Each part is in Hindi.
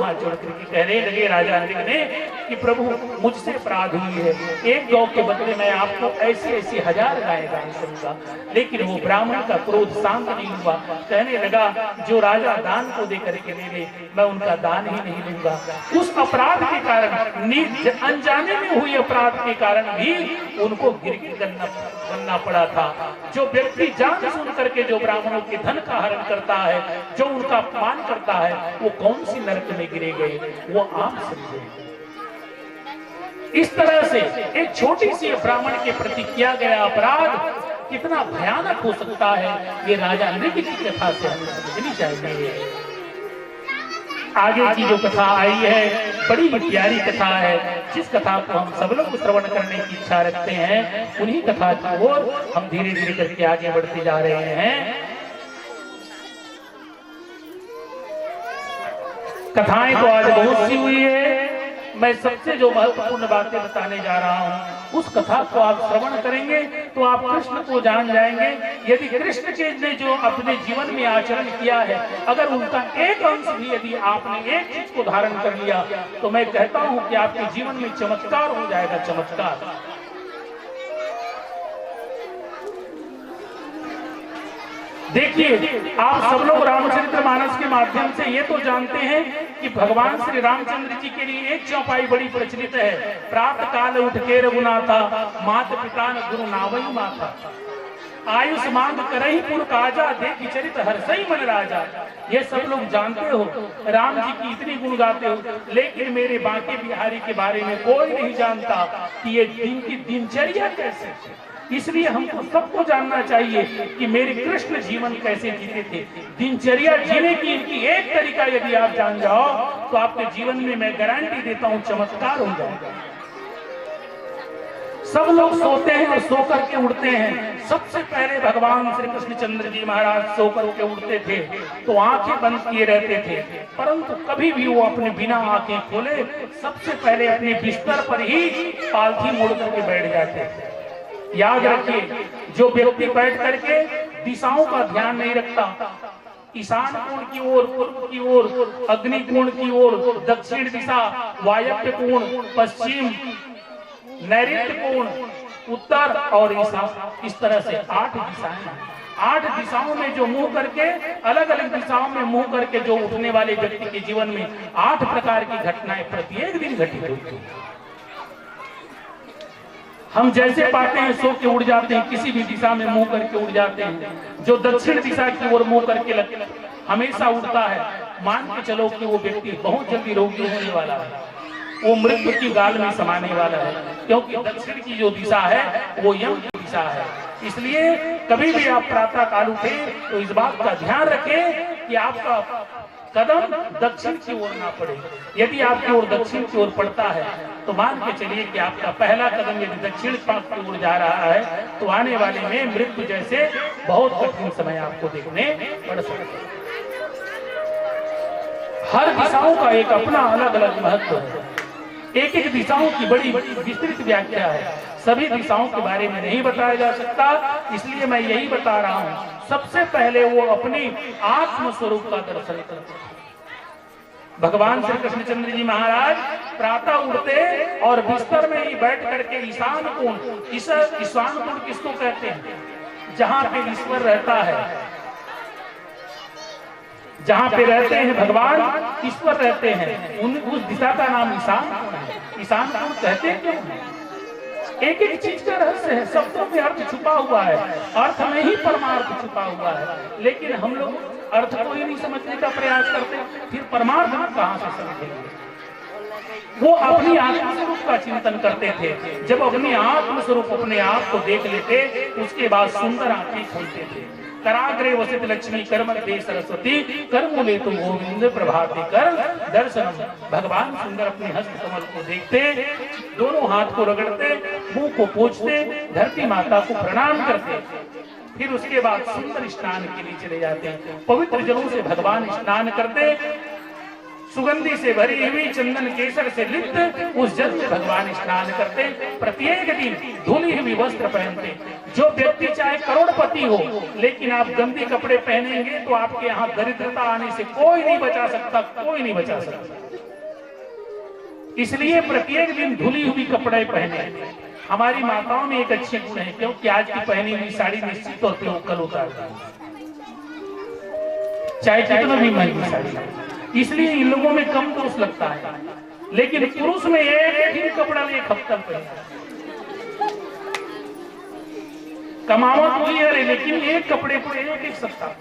हाथ जोड़ करके कहने लगे राजा नृग ने कि प्रभु मुझसे अपराध हुई है, एक गौ के बदले मैं आपको ऐसी ऐसी 1000 गायें दान करूंगा। लेकिन वो ब्राह्मण का क्रोध शांत नहीं हुआ, कहने लगा जो राजा दान को दे करके ले ले मैं उनका दान ही नहीं लूंगा। उस अपराध के कारण, अनजाने में हुई अपराध के कारण भी उनको गिरगिट बनना पड़ा था। जो व्यक्ति जान सुन करके जो ब्राह्मणों के धन का हरण करता है, जो उनका अपमान करता है, वो कौन सी नरक में गिरे गए, वो आप समझे। इस तरह से एक छोटी सी ब्राह्मण के प्रति किया गया अपराध कितना भयानक हो सकता है, ये राजा नृग की कथा से हमें समझनी चाहिए। आगे की जो कथा आई है बड़ी ही प्यारी कथा है, जिस कथा को हम सब लोग श्रवण करने की इच्छा रखते हैं, उन्हीं कथा की ओर हम धीरे धीरे करके आगे बढ़ते जा रहे हैं। कथाएं तो आज बहुत सी हुई है, मैं सबसे जो महत्वपूर्ण बातें बताने जा रहा हूँ, उस कथा को आप श्रवण करेंगे तो आप कृष्ण को जान जाएंगे। यदि कृष्ण के ने जो अपने जीवन में आचरण किया है, अगर उनका एक अंश भी यदि आपने एक चीज को धारण कर लिया, तो मैं कहता हूँ कि आपके जीवन में चमत्कार हो जाएगा, चमत्कार। देखिए, आप सब लोग रामचरितमानस के माध्यम से ये तो जानते हैं कि भगवान श्री रामचंद्र जी के लिए एक चौपाई बड़ी प्रचलित है, प्रातः काल उठ के रघुनाथा, मात पिता न गुरु नावई माथा, आयुष मांग करही पुर काजा, देखी चरित हर्षई मन राजा। ये सब लोग जानते हो, राम जी की इतनी गुण गाते हो, लेकिन मेरे बांके बिहारी के बारे में कोई नहीं जानता कि ये दिन की दिनचर्या कैसे। इसलिए हमको सबको जानना चाहिए कि मेरे कृष्ण जीवन कैसे जीते थे। दिनचर्या जीने की इनकी एक तरीका यदि आप जान जाओ तो आपके जीवन में मैं गारंटी देता हूं चमत्कार हो जाएगा। सब लोग सोते हैं और सो करके उठते हैं। सबसे पहले भगवान श्री कृष्णचंद्र जी महाराज सो करके उठते थे तो आंखें बंद किए रहते थे, परंतु कभी भी वो अपने बिना आंखें खोले सबसे पहले अपने बिस्तर पर ही पालथी मोड़ करके बैठ जाते थे। याद रखिए, जो व्यक्ति बैठ करके दिशाओं का ध्यान नहीं रखता, ईशान कोण की ओर, पूर्व की ओर, अग्नि कोण की ओर, दक्षिण दिशा, वायव्य कोण, पश्चिम, नैऋत्य कोण, उत्तर और ईशान, इस तरह से 8 दिशाएं। 8 दिशाओं में जो मुंह करके, अलग अलग दिशाओं में मुंह करके जो उठने वाले व्यक्ति के जीवन में 8 प्रकार की घटनाएं प्रत्येक दिन घटित होती है। हम जैसे पाते हैं सो के उड़ जाते हैं, किसी भी दिशा में मुंह करके उड़ जाते हैं। जो दक्षिण दिशा की ओर मुंह करके हमेशा उड़ता है, मान के चलो कि वो व्यक्ति बहुत जल्दी रोगी होने वाला है, वो मृत्यु की गाल में समाने वाला है, क्योंकि दक्षिण की जो दिशा है वो यम की दिशा है। इसलिए कभी भी आप प्रातः काल उठे तो इस बात का ध्यान रखें कि आपका कदम दक्षिण की ओर ना पड़े। यदि आपकी ओर दक्षिण की ओर पड़ता है तो मान के चलिए कि आपका पहला कदम यदि दक्षिण की ओर जा रहा है तो आने वाले में मृत्यु जैसे बहुत कठिन समय आपको देखने पड़ सकता है। हर दिशाओं का एक अपना अलग अलग महत्व है, एक एक दिशाओं की बड़ी विस्तृत व्याख्या है, सभी दिशाओं के बारे में नहीं बताया जा सकता। इसलिए मैं यही बता रहा हूं, सबसे पहले वो अपनी आत्म स्वरूप का दर्शन करते हैं। भगवान श्री कृष्णचंद्र जी महाराज प्रातः उठते और बिस्तर में ही बैठ करके ईशान कोण, ईशान कोण किसको कहते हैं? जहां पे ईश्वर रहता है, जहां पे रहते हैं भगवान, ईश्वर रहते हैं, उस दिशा का नाम ईशान कोण है। ईशान कोण कहते क्यों? एक एक चीज का रहस्य है, शब्दों में अर्थ छुपा हुआ है, अर्थ में ही परमार्थ छुपा हुआ है, लेकिन हम लोग अर्थ को ही नहीं समझने का प्रयास करते, फिर परमार्थ कहां से समझेंगे? वो अपनी आत्म स्वरूप का चिंतन करते थे। जब अपनी आत्म स्वरूप अपने आप को देख लेते, उसके बाद सुंदर आंखें खोलते थे। कराग्रे वसित लक्ष्मी कर्म दे सरस्वती, कर्म ले तुम गोविंद प्रभाते कर दर्शन। भगवान सुंदर अपने हस्त कमल को देखते, दोनों हाथ को रगड़ते, मुंह को पोंछते, धरती माता को प्रणाम करते, फिर उसके बाद सुंदर स्नान के लिए चले जाते हैं। पवित्र जलों से भगवान स्नान करते, सुगंधि से भरी हुई चंदन केसर से लिप्त उस जल में भगवान स्नान करते। प्रत्येक दिन धुली हुई वस्त्र पहनते। जो व्यक्ति चाहे करोड़पति हो, लेकिन आप गंदे कपड़े पहनेंगे तो आपके यहाँ दरिद्रता आने से कोई नहीं बचा सकता, कोई नहीं बचा सकता। इसलिए प्रत्येक दिन धुली हुई कपड़े पहने। हमारी माताओं में एक अच्छी गुण है, क्योंकि आज की पहनी हुई साड़ी निश्चित तौर पर कल उतार चाहे कितना भी महंगी साड़ी, इसलिए इन लोगों में कम दोष लगता है। लेकिन पुरुष में एक ही कपड़ा में एक हफ्ता पहना, कमावत हुई है लेकिन एक कपड़े को एक सप्ताह।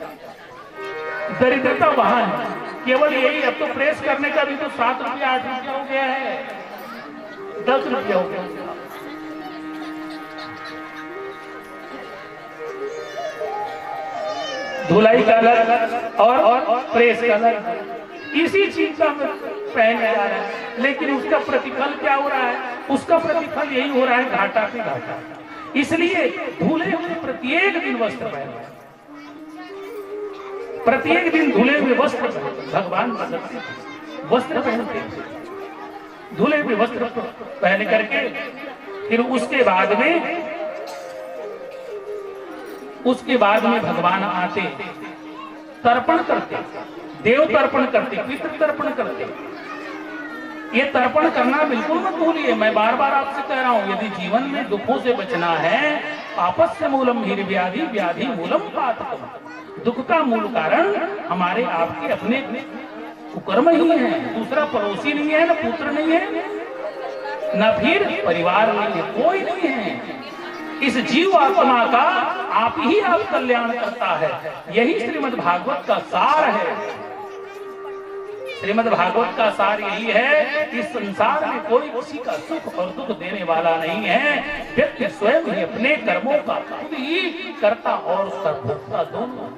दरिद्रता वहां है, केवल यही। अब तो प्रेस करने का भी तो 7 रुपया 8 रुपया हो गया है, 10 रुपया हो गया। धुलाई का अलग और प्रेस का अलग, इसी चीज का पहन जा रहा है। लेकिन उसका प्रतिफल क्या हो रहा है? उसका प्रतिफल यही हो रहा है घाटा पे घाटा। इसलिए धुले हुए प्रत्येक दिन वस्त्र पहने, प्रत्येक दिन धुले हुए वस्त्र भगवान वस्त्र पहनते, धुले हुए वस्त्र पहन करके फिर उसके बाद में भगवान आते, तर्पण करते, देव तर्पण करते, पितृ तर्पण करते। ये तर्पण करना बिल्कुल मत भूलिए। मैं बार बार आपसे कह रहा हूं, यदि जीवन में दुखों से बचना है, पापस्य मूलम हीर्व्याधि व्याधि मूलम पातकम। दुख का मूल कारण हमारे आपके अपने कुकर्म ही है, दूसरा पड़ोसी नहीं है, न पुत्र नहीं है, न फिर परिवार नहीं है, कोई नहीं है। इस जीव आत्मा का आप ही आप कल्याण करता है। यही श्रीमद् भागवत का सार है। श्रीमद् भागवत का सार यही है कि संसार में कोई किसी का सुख और दुख देने वाला नहीं है। व्यक्ति स्वयं ही अपने कर्मों का खुद ही करता और उसका भोगता दोनों।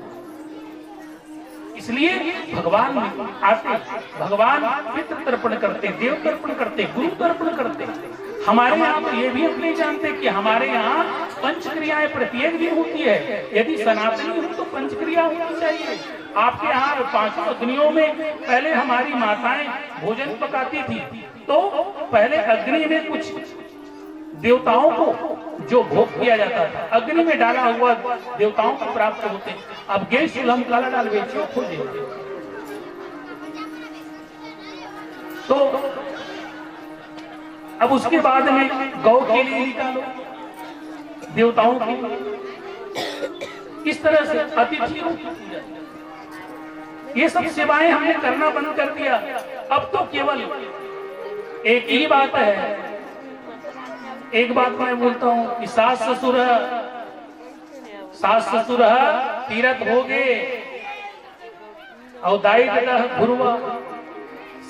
इसलिए भगवान आते, भगवान पितृ तर्पण करते, देव तर्पण करते, गुरु तर्पण करते। हमारे यहाँ तो ये भी अपने जानते कि हमारे यहाँ पंचक्रियाएं प्रत्येक दिन होती है। यदि सनातनी हो तो पंचक्रिया होनी चाहिए। आपके यहाँ 5 अग्नियों में पहले हमारी माताएं भोजन पकाती थी, तो पहले अग्नि में कुछ देवताओं को जो भोग किया जाता था, अग्नि में डाला हुआ देवताओं को प्राप्त होते। अब गैस चूल्हा काला डाल बेचो खोजे, तो अब उसके बाद में गौ के लिए निकालो, देवताओं की। इस तरह से अतिथियों की पूजा, ये सब सेवाएं हमने करना बंद कर दिया। अब तो केवल एक ही बात है, एक बात मैं बोलता हूं कि सास ससुर तीरथ हो गए और दाई दादा घुरवा।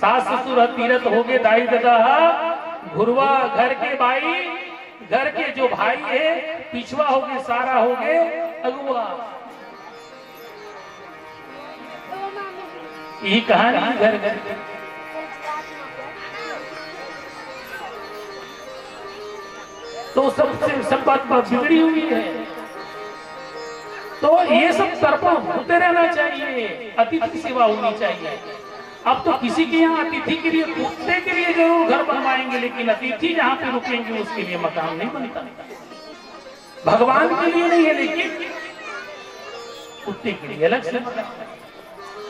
सास ससुर तीरथ हो गए, दाई दादा घुरवा। घर के भाई, घर के जो भाई है पिछवा हो गए, सारा हो गए अगुआ। यही कहानी घर घर की। तो सब बात बिगड़ी हुई है। तो ये सब तर्पण होते रहना चाहिए, अतिथि सेवा होनी चाहिए। अब तो किसी के यहाँ अतिथि के लिए, कुत्ते के लिए जरूर घर बनवाएंगे, लेकिन अतिथि जहाँ पे रुकेंगे उसके लिए मकान नहीं बनता। भगवान के लिए नहीं है, लेकिन कुत्ते के लिए अलग से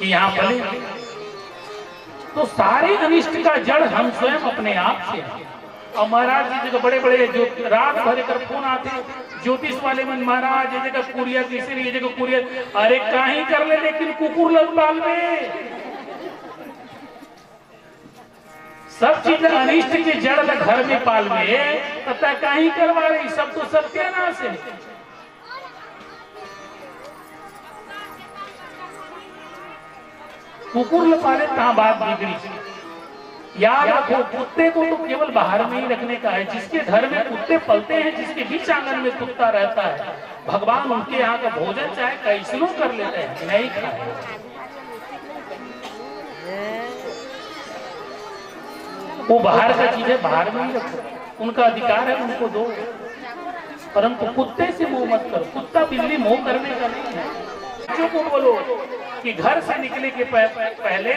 कि यहाँ पले। तो सारे अनिष्ट का जड़ हम स्वयं अपने आप से हैं। और महाराज जी जगह बड़े बड़े जो रात भर कर फोन आते, ज्योतिष वाले मन महाराज ये जगह कुरिया, किसी ये जगह कुरिया। अरे कहीं कर ले, लेकिन कुकुर लग पाल में सब चीज अनिष्ट के जड़ घर में पाल में तथा कहीं करवा रही, सब तो सत्यानाश है। कुकुर लपाले कहाँ बात बिगड़ी। याद रखो, कुत्ते को तो केवल बाहर में ही रखने का है। जिसके घर में कुत्ते पलते हैं, जिसके बीच आंगन में कुत्ता रहता है, भगवान उनके यहाँ का भोजन चाहे कैसनो कर लेते हैं, नहीं खाए। वो बाहर का चीज है, बाहर में ही रखो, उनका अधिकार है, उनको दो। परंतु कुत्ते से मोह मत करो। कुत्ता बिल्ली मोह करने का नहीं है। बच्चों को बोलो कि घर से निकले के पहले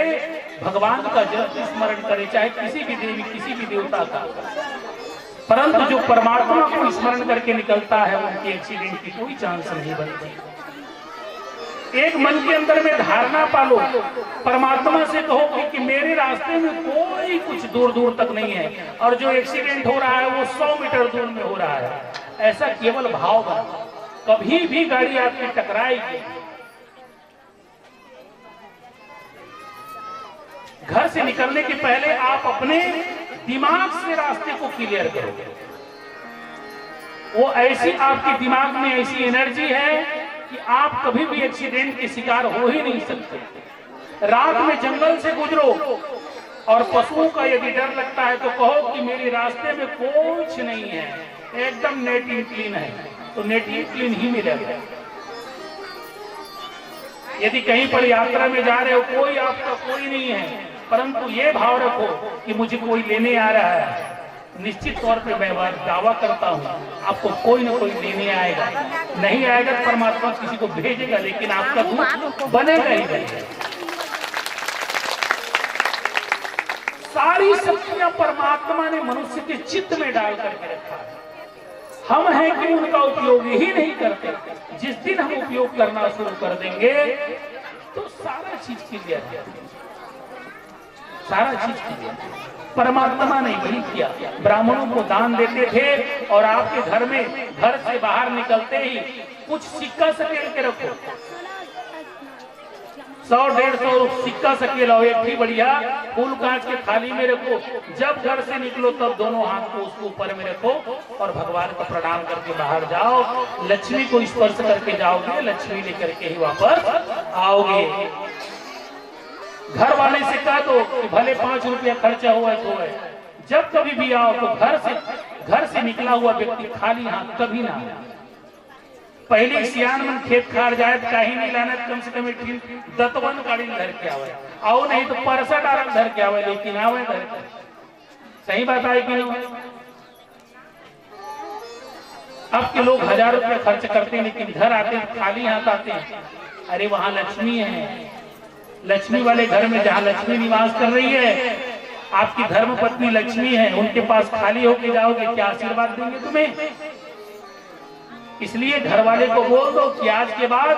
भगवान का जप स्मरण करे, चाहे किसी भी देवी, किसी भी देवता का। परंतु जो परमात्मा को स्मरण करके निकलता है, उनके एक्सीडेंट की कोई चांस नहीं बनती। एक मन के अंदर में धारणा पालो, परमात्मा से कहो कि मेरे रास्ते में कोई कुछ दूर दूर तक नहीं है और जो एक्सीडेंट हो रहा है वो 100 मीटर दूर में हो रहा है। ऐसा केवल भाव बना, कभी भी गाड़ी आपकी टकराएगी, घर से निकलने के पहले आप अपने दिमाग से रास्ते को क्लियर करोगे। वो ऐसी आपके दिमाग में ऐसी एनर्जी है कि आप कभी भी एक्सीडेंट के शिकार हो ही नहीं सकते। रात में जंगल से गुजरो और पशुओं का यदि डर लगता है तो कहो कि मेरे रास्ते में कुछ नहीं है, एकदम नेट एंड क्लीन है, तो नेट एंड क्लीन ही मिलेगा। यदि कहीं पर यात्रा में जा रहे हो, कोई आपका कोई नहीं है, परंतु ये भाव रखो कि मुझे कोई लेने आ रहा है, निश्चित तौर पे मैं दावा करता हूँ आपको कोई ना कोई लेने आएगा। नहीं आएगा तो परमात्मा किसी को भेजेगा, लेकिन आपका दूत बनेगा ही बनेगा। सारी शक्तियां परमात्मा ने मनुष्य के चित्त में डाल करके रखा है। हम हैं कि उनका उपयोग ही नहीं करते। जिस दिन हम उपयोग करना शुरू कर देंगे तो सारा चीज क्लियर है, सारा चीज क्लियर। परमात्मा ने वही किया, ब्राह्मणों को दान देते थे और आपके घर में घर से बाहर निकलते ही कुछ सिक्का सकेल के रखो, 100-150 सिक्का सकेल और एक भी बढ़िया फूल कांच के थाली में रखो। जब घर से निकलो तब दोनों हाथ को उसको ऊपर में रखो और भगवान को प्रणाम करके बाहर जाओ। लक्ष्मी को स्पर्श करके जाओगे, लक्ष्मी लेकर के ही वापस आओगे। घर वाले से कह दो कि भले 5 रुपया खर्चा हुआ तो है, जब कभी भी आओ तो घर से निकला हुआ व्यक्ति खाली हाथ कभी ना। पहले सियान में खेत खार जाए तो कहीं नहीं लाना, कम से कम दतवन गाड़ी धर के आवे, आओ नहीं तो परसा डारक धर के आवे, लेकिन आवे धर के। सही बात है कि नहीं? अब के लोग 1000 रुपया खर्च करते हैं लेकिन घर आते हैं खाली हाथ आते हैं। अरे वहां लक्ष्मी है, लक्ष्मी वाले घर में जहाँ लक्ष्मी निवास कर रही है, आपकी धर्म पत्नी लक्ष्मी है, उनके पास खाली होके जाओगे, क्या आशीर्वाद देंगे तुम्हें? इसलिए घर वाले को बोल दो कि आज के बाद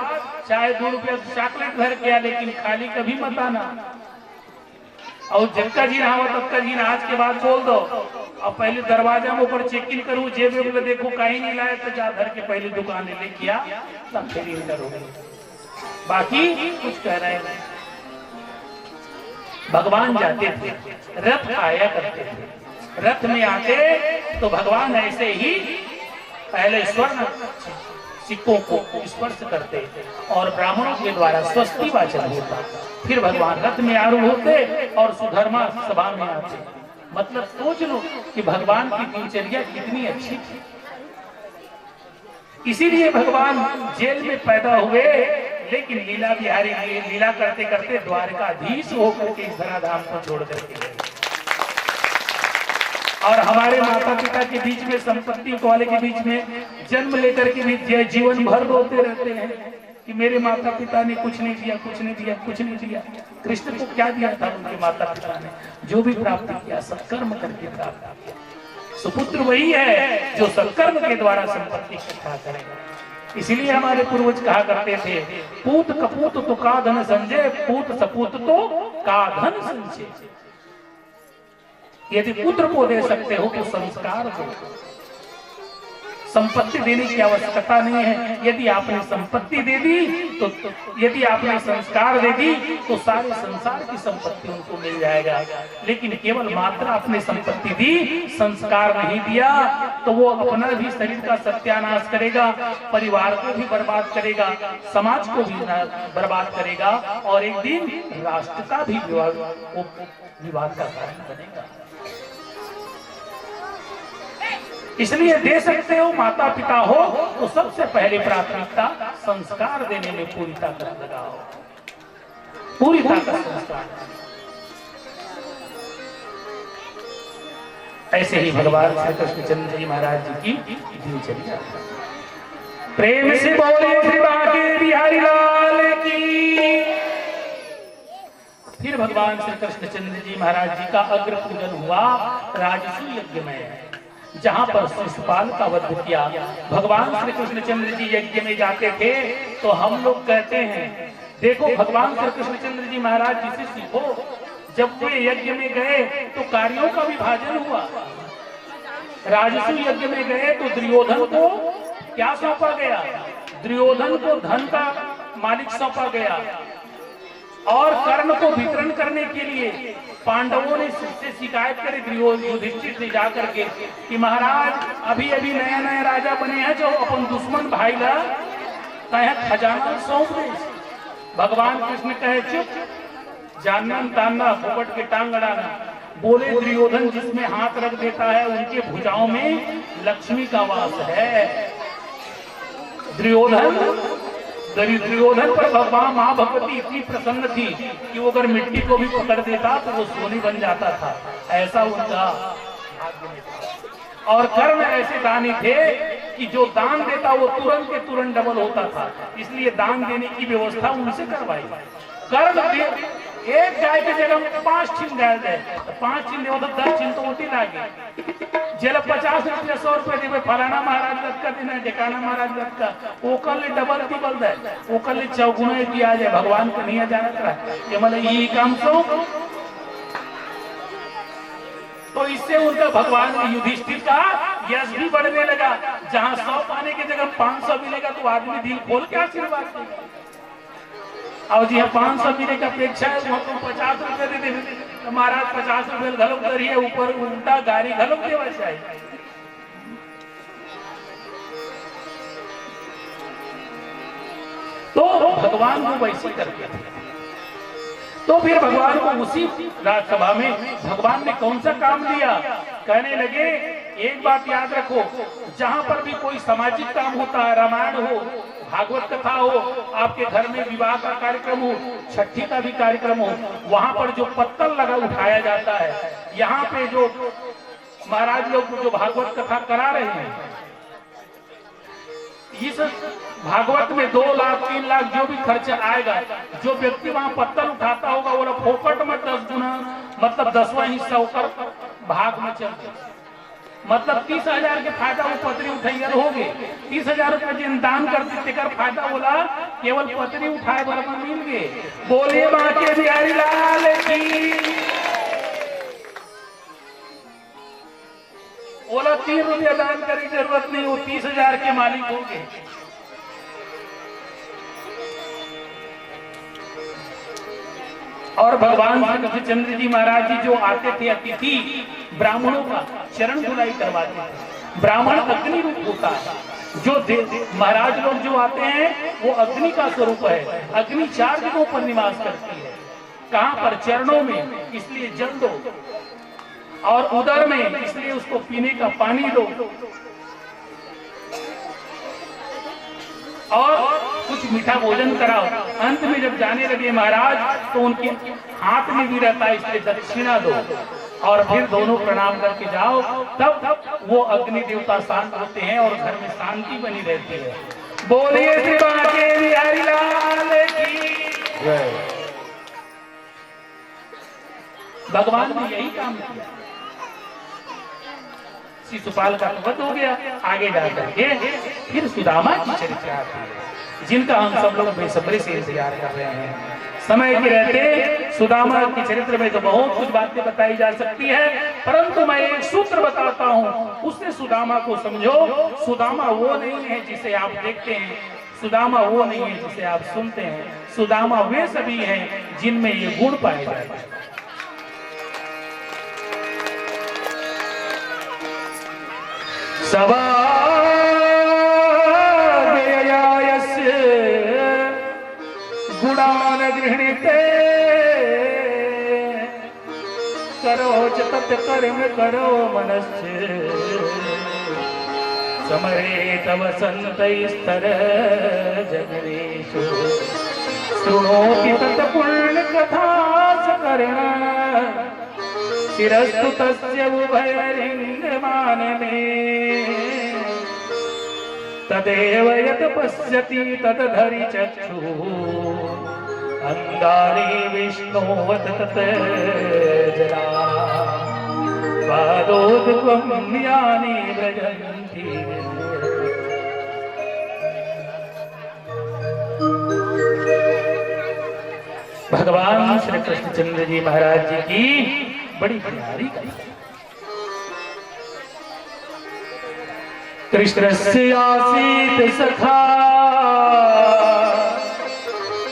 चाहे 2 रुपया चॉकलेट घर के आ, लेकिन खाली कभी मत आना। और जबका जी रहा तबका जी आज के बाद बोल दो। अब पहले दरवाजा में ऊपर चेक इन करूँ, जेब में देखो कहीं नहीं लाए तो जा घर के पहले दुकान लेके आ, तब फिर इंटर हो गई। बाकी कुछ कह रहे हैं। भगवान जाते थे, रथ आया करते थे, रथ में आते तो भगवान ऐसे ही पहले स्वर्ण सिक्कों को स्पर्श करते और ब्राह्मणों के द्वारा स्वस्ति वाचन होता, फिर भगवान रथ में आरूढ़ होते और सुधर्मा सभा में आते। मतलब सोच लो कि भगवान की दिनचर्या कितनी अच्छी थी। इसीलिए भगवान जेल में पैदा हुए, लेकिन लीला बिहारी लीला करते करते द्वारकाधीश होकर के इस धराधाम को छोड़ करके गए। और हमारे माता पिता के बीच में, संपत्ति वाले के बीच में जन्म लेकर के भी जीवन भर रोते रहते हैं कि मेरे माता पिता ने कुछ नहीं दिया, कुछ नहीं दिया, कुछ नहीं दिया। कृष्ण को क्या दिया था उनके माता पिता ने? जो भी प्राप्त किया सत्कर्म करके प्राप्त किया। सुपुत्र वही है जो सत्कर्म के द्वारा संपत्ति इकट्ठा करेगा। इसीलिए हमारे पूर्वज कहा करते थे, पूत कपूत तो का धन संजय, पूत सपूत तो का धन संजय। यदि पुत्र को दे सकते हो तो संस्कार दो। संपत्ति देने की आवश्यकता नहीं है। यदि आपने संपत्ति दे दी तो यदि आपने संस्कार दे दी तो सारे संसार की संपत्ति उनको मिल जाएगा। लेकिन केवल मात्र आपने संपत्ति दी, संस्कार नहीं दिया तो वो अपना भी शरीर का सत्यानाश करेगा, परिवार को भी बर्बाद करेगा, समाज को भी बर्बाद करेगा और एक दिन राष्ट्र का भी विवाद का कारण बनेगा। इसलिए दे सकते हो, माता पिता हो तो सबसे पहले प्राथमिकता संस्कार देने में पूरी ताकत लगाओ, पूरी ताकत संस्कार। ऐसे ही भगवान श्री कृष्णचंद्र जी महाराज जी की दिनचर्या। प्रेम से बोले श्री बांके बिहारी लाल की। फिर भगवान श्री कृष्णचंद्र जी महाराज जी का अग्र पूजन हुआ राजसूय यज्ञ में। जहां पर शिशुपाल का वध किया। भगवान श्री कृष्णचंद्र जी यज्ञ में जाते थे तो हम लोग कहते हैं, देखो भगवान श्री कृष्णचंद्र जी महाराज जी से सीखो, जब वे यज्ञ में गए तो कार्यों का विभाजन हुआ। राजसू यज्ञ में गए तो दुर्योधन को क्या सौंपा गया? दुर्योधन को धन का मालिक सौंपा गया और कर्ण को वितरण करने के लिए पांडवों ने से शिकायत करी युधिष्ठिर से जाकर के कि महाराज अभी अभी नया नया राजा बने हैं, जो अपन दुश्मन भाई ला खजाना सौंप दे। भगवान कृष्ण कहे चुप, जानना तानना फोकट के टांग अड़ाना। बोले दुर्योधन जिसमें हाथ रख देता है उनके भुजाओं में लक्ष्मी का वास है। दुर्योधन पर भगवान माँ भगवती इतनी प्रसन्न थी कि वो अगर मिट्टी को भी पकड़ देता तो वो सोनी बन जाता था, ऐसा उनका। और कर्ण ऐसे दानी थे कि जो दान देता वो तुरंत के तुरंत डबल होता था, इसलिए दान देने की व्यवस्था उनसे करवाई। कर्ण एक गाय के जगह में 5 छिन गाय दे, 5 छिन दे तो 10 छिन तो उल्टी लागे। जेल 50 रुपया 100 रुपया देवे, फलाना महाराज गत का देना, ढेकाना महाराज गत का, ओकर ले डबल टिबल दे, ओकर ले चौगुना दिया जाए। भगवान को नहीं जानत रहा ये मतलब यही काम सो। तो इससे उनका भगवान युधिष्ठिर का यश भी बढ़ने लगा। जहां 100 पाने की जगह 500 मिलेगा तो आदमी दिल खोल के आशीर्वाद देगा। और जी 500 मिले की अपेक्षा है वहां तुम 50 रुपए दे दे तो महाराज 50 रुपए घलक करिए, ऊपर उल्टा गाड़ी घलक देवा चाहिए। तो भगवान को वैसे करते थे। तो फिर भगवान को उसी राजसभा में भगवान ने कौन सा काम दिया? कहने लगे एक बात याद रखो, जहां पर भी कोई सामाजिक काम होता है, रामायण हो, भागवत कथा हो, आपके घर में विवाह का कार्यक्रम हो, छठी का भी कार्यक्रम हो, वहां पर जो पत्तल लगा उठाया जाता है, यहाँ पे जो महाराज लोग जो भागवत कथा करा रहे हैं, इस भागवत में 2 लाख 3 लाख जो भी खर्चा आएगा, जो व्यक्ति वहां पत्तल उठाता होगा वो फोकट में 10 गुना मतलब 10वां हिस्सा होकर भाग में चल, मतलब 30,000 के फायदा वो पतरी उठाइए हो गए। 30,000 रुपया जिन दान करते तेकर फायदा बोला केवल पतरी उठाए बराबर मिल गए। बोलिए माँ के बिहारी लाल की। बोला 3 रुपया दान करने की जरूरत नहीं, वो 30,000 के मालिक हो गए। और भगवान श्री कृष्णचंद्र जी महाराज जी जो आते थे अतिथि ब्राह्मणों का चरण धुलाई करवाते थे। ब्राह्मण अग्नि रूप होता है, जो महाराज लोग जो आते हैं वो अग्नि का स्वरूप है। अग्नि 4 जगहों पर निवास करती है। कहां पर? चरणों में, इसलिए जल दो, और उदर में, इसलिए उसको पीने का पानी दो, और कुछ मीठा भोजन कराओ। अंत में जब जाने लगे महाराज तो उनके हाथ में भी रहता है, इसलिए दक्षिणा दो, और फिर दोनों प्रणाम करके जाओ। तब वो अग्नि देवता शांत होते हैं और घर में शांति बनी रहती है। बोलिए श्री बांके बिहारी लाल की जय। भगवान ने यही काम किया। शिशुपाल का वध हो गया। आगे जाकर के फिर सुदामा की चरित्र आती है, जिनका हम सब लोग बेसब्री से इंतजार कर रहे हैं। समय के रहते सुदामा की चरित्र में तो बहुत कुछ बातें बताई जा सकती है, परंतु मैं एक सूत्र बताता हूँ, उससे सुदामा को समझो। सुदामा वो नहीं है जिसे आप देखते हैं, सुदामा वो नहीं है जिसे आप सुनते हैं। सुदामा वे सभी हैं जिनमें ये गुण पाए जाते हैं। सवा गुणान गृहणीते करो तत् कर्म करो मनस्य समरे तव संतैस्तर जगदीशो शृणोति तत् पुण्य कथा सकर्ण शिरस्तु तस्य उभयलिङ्गमानने तदेव यत् पश्यति तदधरि चक्षुः अंगानि विष्णोवत तत् जना पादो बोधगम्यानि व्रजन्ति। भगवान श्री कृष्णचंद्र जी महाराज जी की बड़ी प्यारी कथा। कृष्णस्य आसीत् सखा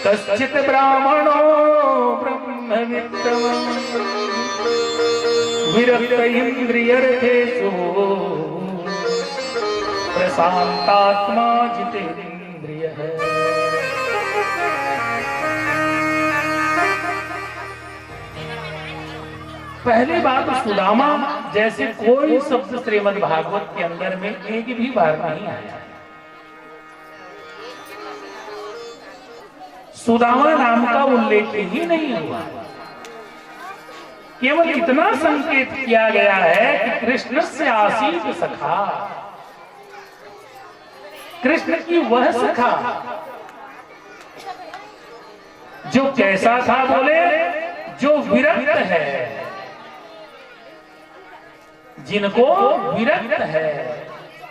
कश्चित् ब्राह्मणो ब्रह्मवित्तम् विरक्त इन्द्रियर्थेषु प्रशान्तात्मा जितेन्द्रियः। पहली बात, सुदामा जैसे कोई शब्द श्रीमद् भागवत के अंदर में एक भी बार नहीं आया। सुदामा नाम का उल्लेख ही नहीं हुआ। केवल इतना संकेत किया गया है कि कृष्ण से आसीत सखा, कृष्ण की वह सखा जो कैसा था, बोले जो विरक्त है, जिनको विरक्त है,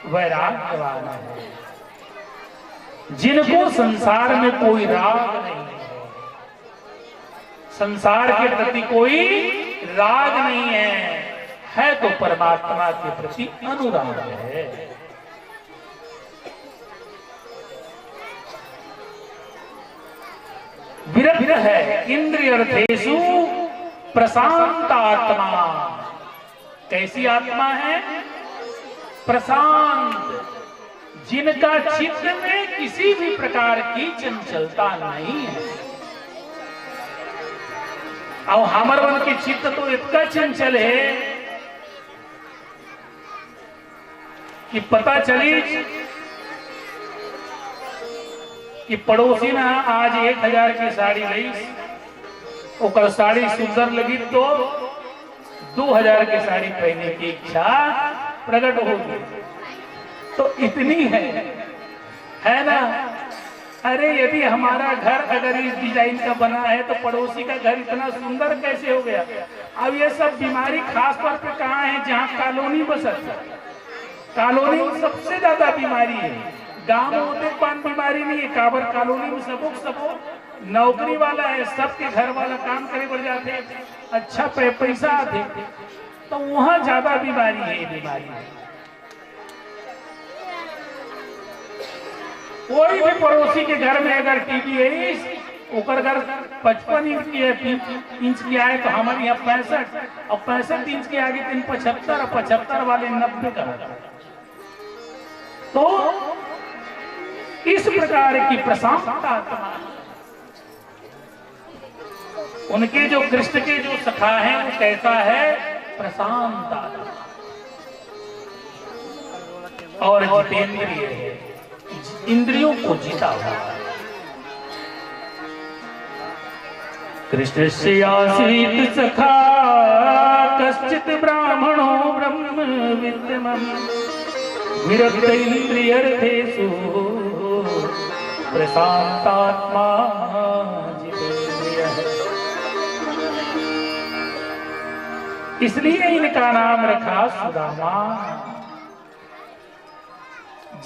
वैराग्यवान है, जिनको संसार में कोई राग नहीं है, संसार के प्रति कोई राग नहीं है तो परमात्मा के प्रति अनुराग है। विरक्त है, इंद्रियर्थेषु प्रशांत आत्मा। कैसी आत्मा है? प्रशांत, जिनका चित्त में किसी भी प्रकार की चंचलता नहीं है। और हमर वन के चित्त तो इतना चंचल है कि पता चली कि पड़ोसी ना आज 1000 की साड़ी ली, ओकर साड़ी सुंदर लगी तो 2000 की साड़ी पहनने की इच्छा प्रकट होगी। तो इतनी है ना। अरे यदि हमारा घर अगर इस डिजाइन का बना है तो पड़ोसी का घर इतना सुंदर कैसे हो गया। अब ये सब बीमारी खास तौर पे कहाँ है? जहाँ कॉलोनी बसत है, कॉलोनी में सबसे ज्यादा बीमारी है। गांव में होते पान बीमारी नहीं है, काबर कॉलोनी में सबको नौकरी वाला है, सबके घर वाला काम करे बढ़ जाते, अच्छा पैसा आते, तो वहां ज्यादा बीमारी है। कोई भी पड़ोसी के घर में अगर टीवी है, ओकर घर 55 इंच की आए तो हमारे यहाँ 65 और 65 इंच के आगे 75 और 75 वाले 90 का। तो इस प्रकार की प्रशांत आत्मा, उनके जो कृष्ण के जो सखा हैं वो कैसा है? प्रशांत आत्मा और जितेंद्रिय है, इंद्रियों को जीता हुआ। कृष्ण से आसीत सखा कश्चित् ब्राह्मणो ब्रह्मविद्मम् विरक्त इंद्रियर्थेषु प्रशांतात्मा जितेन्द्रियः। इसलिए इनका नाम रखा सुदामा।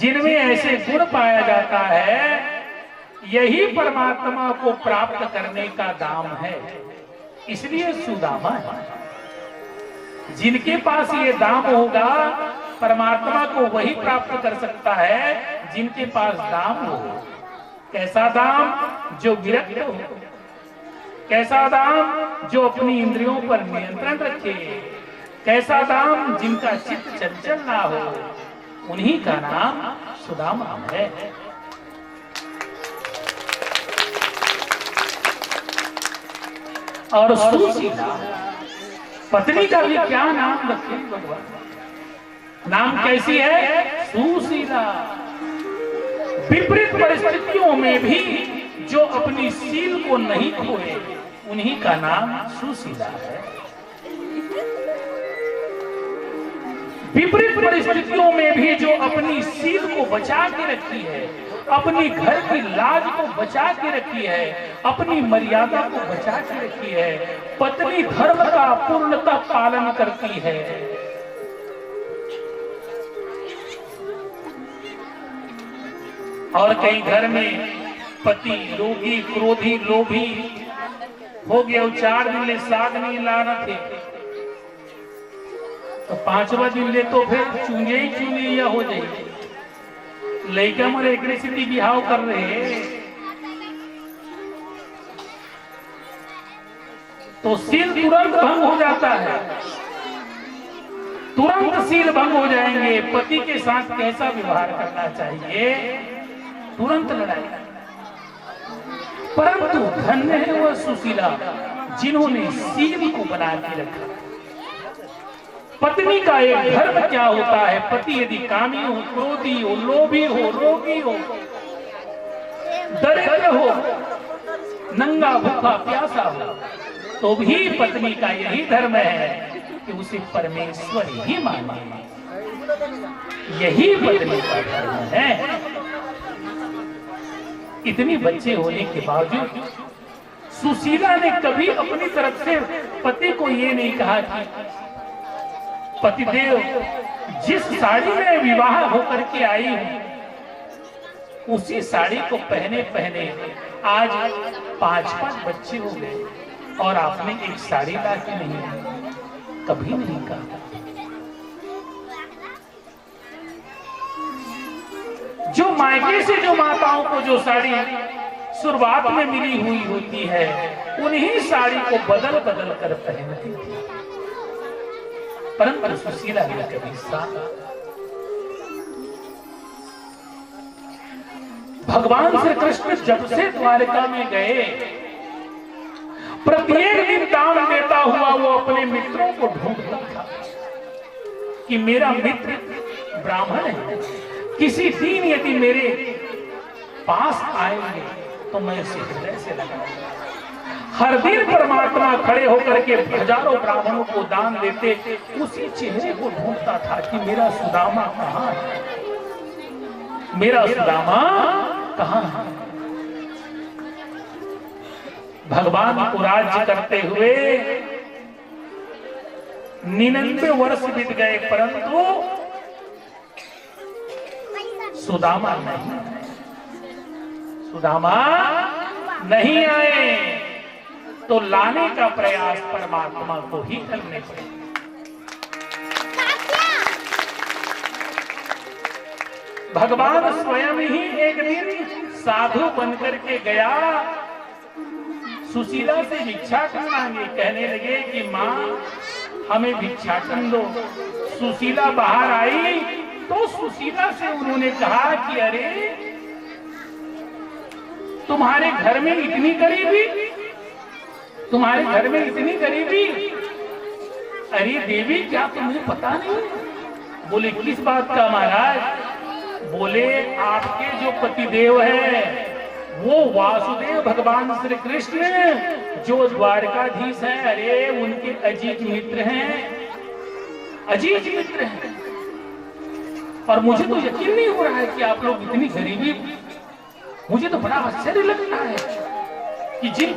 जिनमें ऐसे गुण पाया जाता है, यही परमात्मा को प्राप्त करने का दाम है, इसलिए सुदामा है। जिनके पास ये दाम होगा, परमात्मा को वही प्राप्त कर सकता है जिनके पास दाम हो। कैसा दाम? जो विरक्त हो। कैसा दाम? जो अपनी इंद्रियों पर नियंत्रण रखे। कैसा दाम? जिनका चित्त चंचल ना हो। उन्हीं का नाम सुदामा है। और सुशीला पत्नी का भी क्या नाम रखे भगवान? नाम कैसी है? सुशीला। विपरीत परिस्थितियों में भी जो अपनी सील को नहीं खोए, उन्हीं का नाम सुशीला है। विपरीत परिस्थितियों में भी जो अपनी सील को बचा के रखी है, अपनी घर की लाज को बचा के रखी है, अपनी मर्यादा को बचा के रखी है, पत्नी धर्म का पूर्णतः पालन करती है, और कई घर में पति रोगी, क्रोधी, लोभी हो गया, 4 दिन ले साग नहीं लाना थे तो 5वां दिन ले तो फिर चूंगे ही चूंगे या हो जाए। लड़का मरे इलेक्ट्रिसिटी बिहाव कर रहे तो सील तुरंत भंग हो जाता है, तुरंत सील भंग हो जाएंगे। पति के साथ कैसा व्यवहार करना चाहिए, तुरंत लड़ाई। परंतु धन्य है वह सुशीला जिन्होंने सील को बना के रखा। पत्नी का एक धर्म क्या होता है, पति यदि कामी हो, क्रोधी हो, लोभी हो, रोगी हो, दरिद्र हो, नंगा भूखा प्यासा हो, तो भी पत्नी का यही धर्म है कि उसे परमेश्वर ही माने। यही पत्नी का धर्म है। इतनी बच्चे होने के बावजूद सुशीला ने कभी अपनी तरफ से पति को ये नहीं कहा कि पतिदेव जिस साड़ी में विवाह होकर के आई हूं उसी साड़ी को पहने पहने आज 5 बच्चे हो गए और आपने एक साड़ी ला के नहीं, कभी नहीं कहा। जो मायके से जो माताओं को जो साड़ी शुरुआत में मिली हुई होती है उन्हीं साड़ी को बदल बदल कर पहनती थी, परंतु सुशीला ने कभी साथ। भगवान श्री कृष्ण जब से द्वारका में गए प्रत्येक दिन दान देता हुआ वो अपने मित्रों को ढूंढता था कि मेरा मित्र ब्राह्मण है, किसी दिन यदि मेरे पास आएंगे तो मैं उसे हृदय से लगाऊंगा। हर दिन परमात्मा खड़े होकर के हजारों ब्राह्मणों को दान देते, उसी चेहरे को ढूंढता था कि मेरा सुदामा कहाँ है, मेरा सुदामा कहाँ है। भगवान को राज्य करते हुए 99 वर्ष बीत गए, परंतु सुदामा नहीं आए, तो लाने का प्रयास परमात्मा को ही करने पड़े। भगवान स्वयं ही एक दिन साधु बनकर के गया, सुशीला से भिक्षाटन मांगे, कहने लगे कि माँ हमें भिक्षाटन दो। सुशीला बाहर आई तो सुशीला से उन्होंने कहा कि अरे तुम्हारे घर में इतनी गरीबी, तुम्हारे घर में इतनी गरीबी, अरे देवी क्या तुम्हें पता नहीं? बोले किस बात का महाराज? बोले आपके जो पतिदेव है वो वासुदेव भगवान श्री कृष्ण जो द्वारकाधीश हैं, अरे उनके अजीज मित्र हैं, अजीज मित्र हैं। और मुझे तो यकीन नहीं हो रहा है कि आप लोग इतनी गरीबी, मुझे तो बड़ा आश्चर्य लगता है कि जिन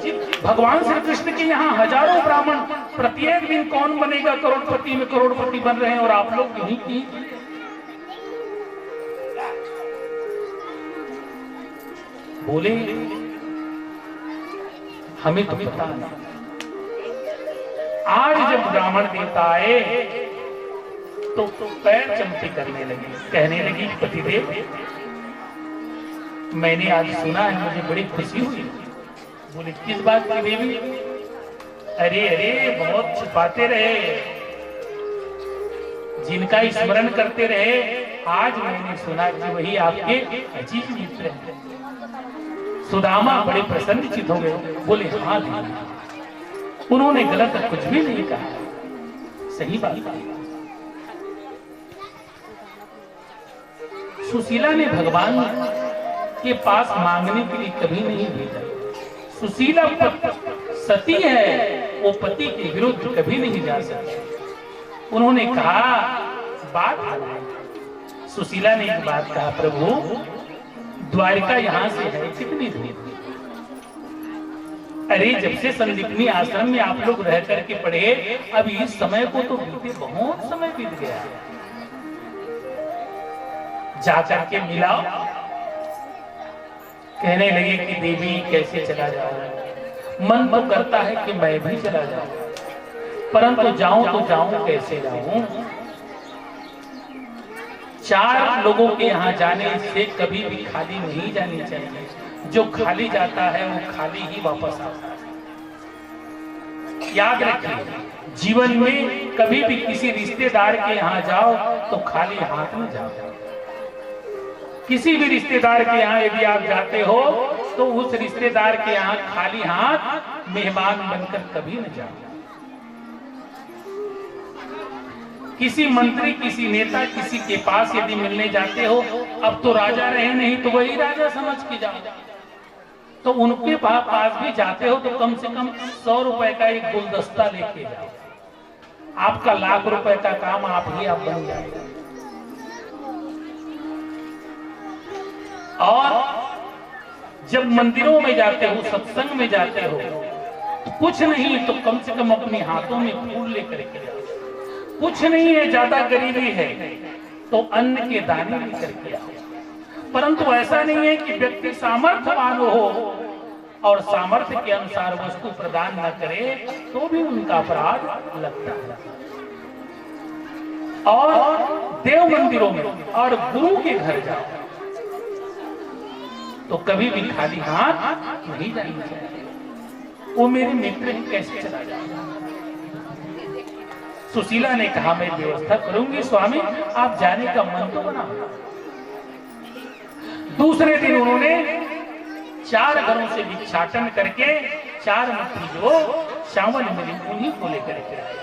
भगवान श्री कृष्ण के यहाँ हजारों ब्राह्मण प्रत्येक दिन कौन बनेगा करोड़पति में करोड़पति बन रहे हैं और आप लोग यहीं की। बोले हमें तो पता नहीं। आज जब ब्राह्मण देवता आए तो पैर चमते करने लगी, कहने लगी पतिदेव मैंने आज सुना है, मुझे बड़ी खुशी हुई। बोले किस बात की देवी? अरे अरे बहुत छुपाते रहे, जिनका स्मरण करते रहे, आज मैंने सुना कि वही आपके अजीज मित्र हैं। सुदामा बड़े प्रसन्नचित हो गए। बोले हाँ देवी, उन्होंने गलत कुछ भी नहीं कहा, सही बात। सुशीला ने भगवान के पास मांगने के लिए कभी नहीं भेजा। सुशीला सती है, वो पति के विरुद्ध कभी नहीं जा सकती। उन्होंने कहा बात, सुशीला ने एक बात कहा, प्रभु द्वारका यहां से है कितनी दूर? अरे जब से संदीपनी आश्रम में आप लोग रह करके पढ़े, अब इस समय को तो बीते बहुत समय बीत गया, जाकर के मिलाओ। कहने लगे कि देवी कैसे चला जाऊं, मन तो करता है कि मैं भी चला जाऊं, परंतु जाऊं तो जाऊं कैसे जाऊं। 4 लोगों के यहाँ जाने से कभी भी खाली नहीं जानी चाहिए। जो खाली जाता है वो खाली ही वापस आता है। याद रखिए, जीवन में कभी भी किसी रिश्तेदार के यहाँ जाओ तो खाली हाथ में जाओ। किसी भी रिश्तेदार के यहाँ यदि आप जाते हो तो उस रिश्तेदार के यहाँ खाली हाथ मेहमान बनकर कभी न जाओ। किसी मंत्री, किसी नेता, किसी के पास यदि मिलने जाते हो, अब तो राजा रहे नहीं तो वही राजा समझ के जाओ, तो उनके पास भी जाते हो तो कम से कम 100 रुपए का एक गुलदस्ता लेके जाओ। आपका लाख रुपए का काम आप बन जाएगा। और जब मंदिरों में जाते हो, सत्संग में जाते हो, कुछ नहीं तो कम से कम अपने हाथों में फूल लेकर के जाओ। कुछ नहीं है, ज्यादा गरीबी है तो अन्न के दाने लेकर के आओ। परंतु ऐसा नहीं है कि व्यक्ति सामर्थ्यवान हो और सामर्थ्य के अनुसार वस्तु प्रदान न करे तो भी उनका अपराध लगता है। और देव मंदिरों में और गुरु के घर जाओ तो कभी भी खाली हाथ नहीं जाना चाहिए। वो मेरे मित्र हैं, कैसे चला जाएगा। सुशीला ने कहा मैं व्यवस्था करूंगी स्वामी, आप जाने का मन तो बना। दूसरे दिन उन्होंने 4 घरों से भिक्षाटन करके 4 मुट्ठी जो श्यामल मिली उन्हीं को लेकर के आए।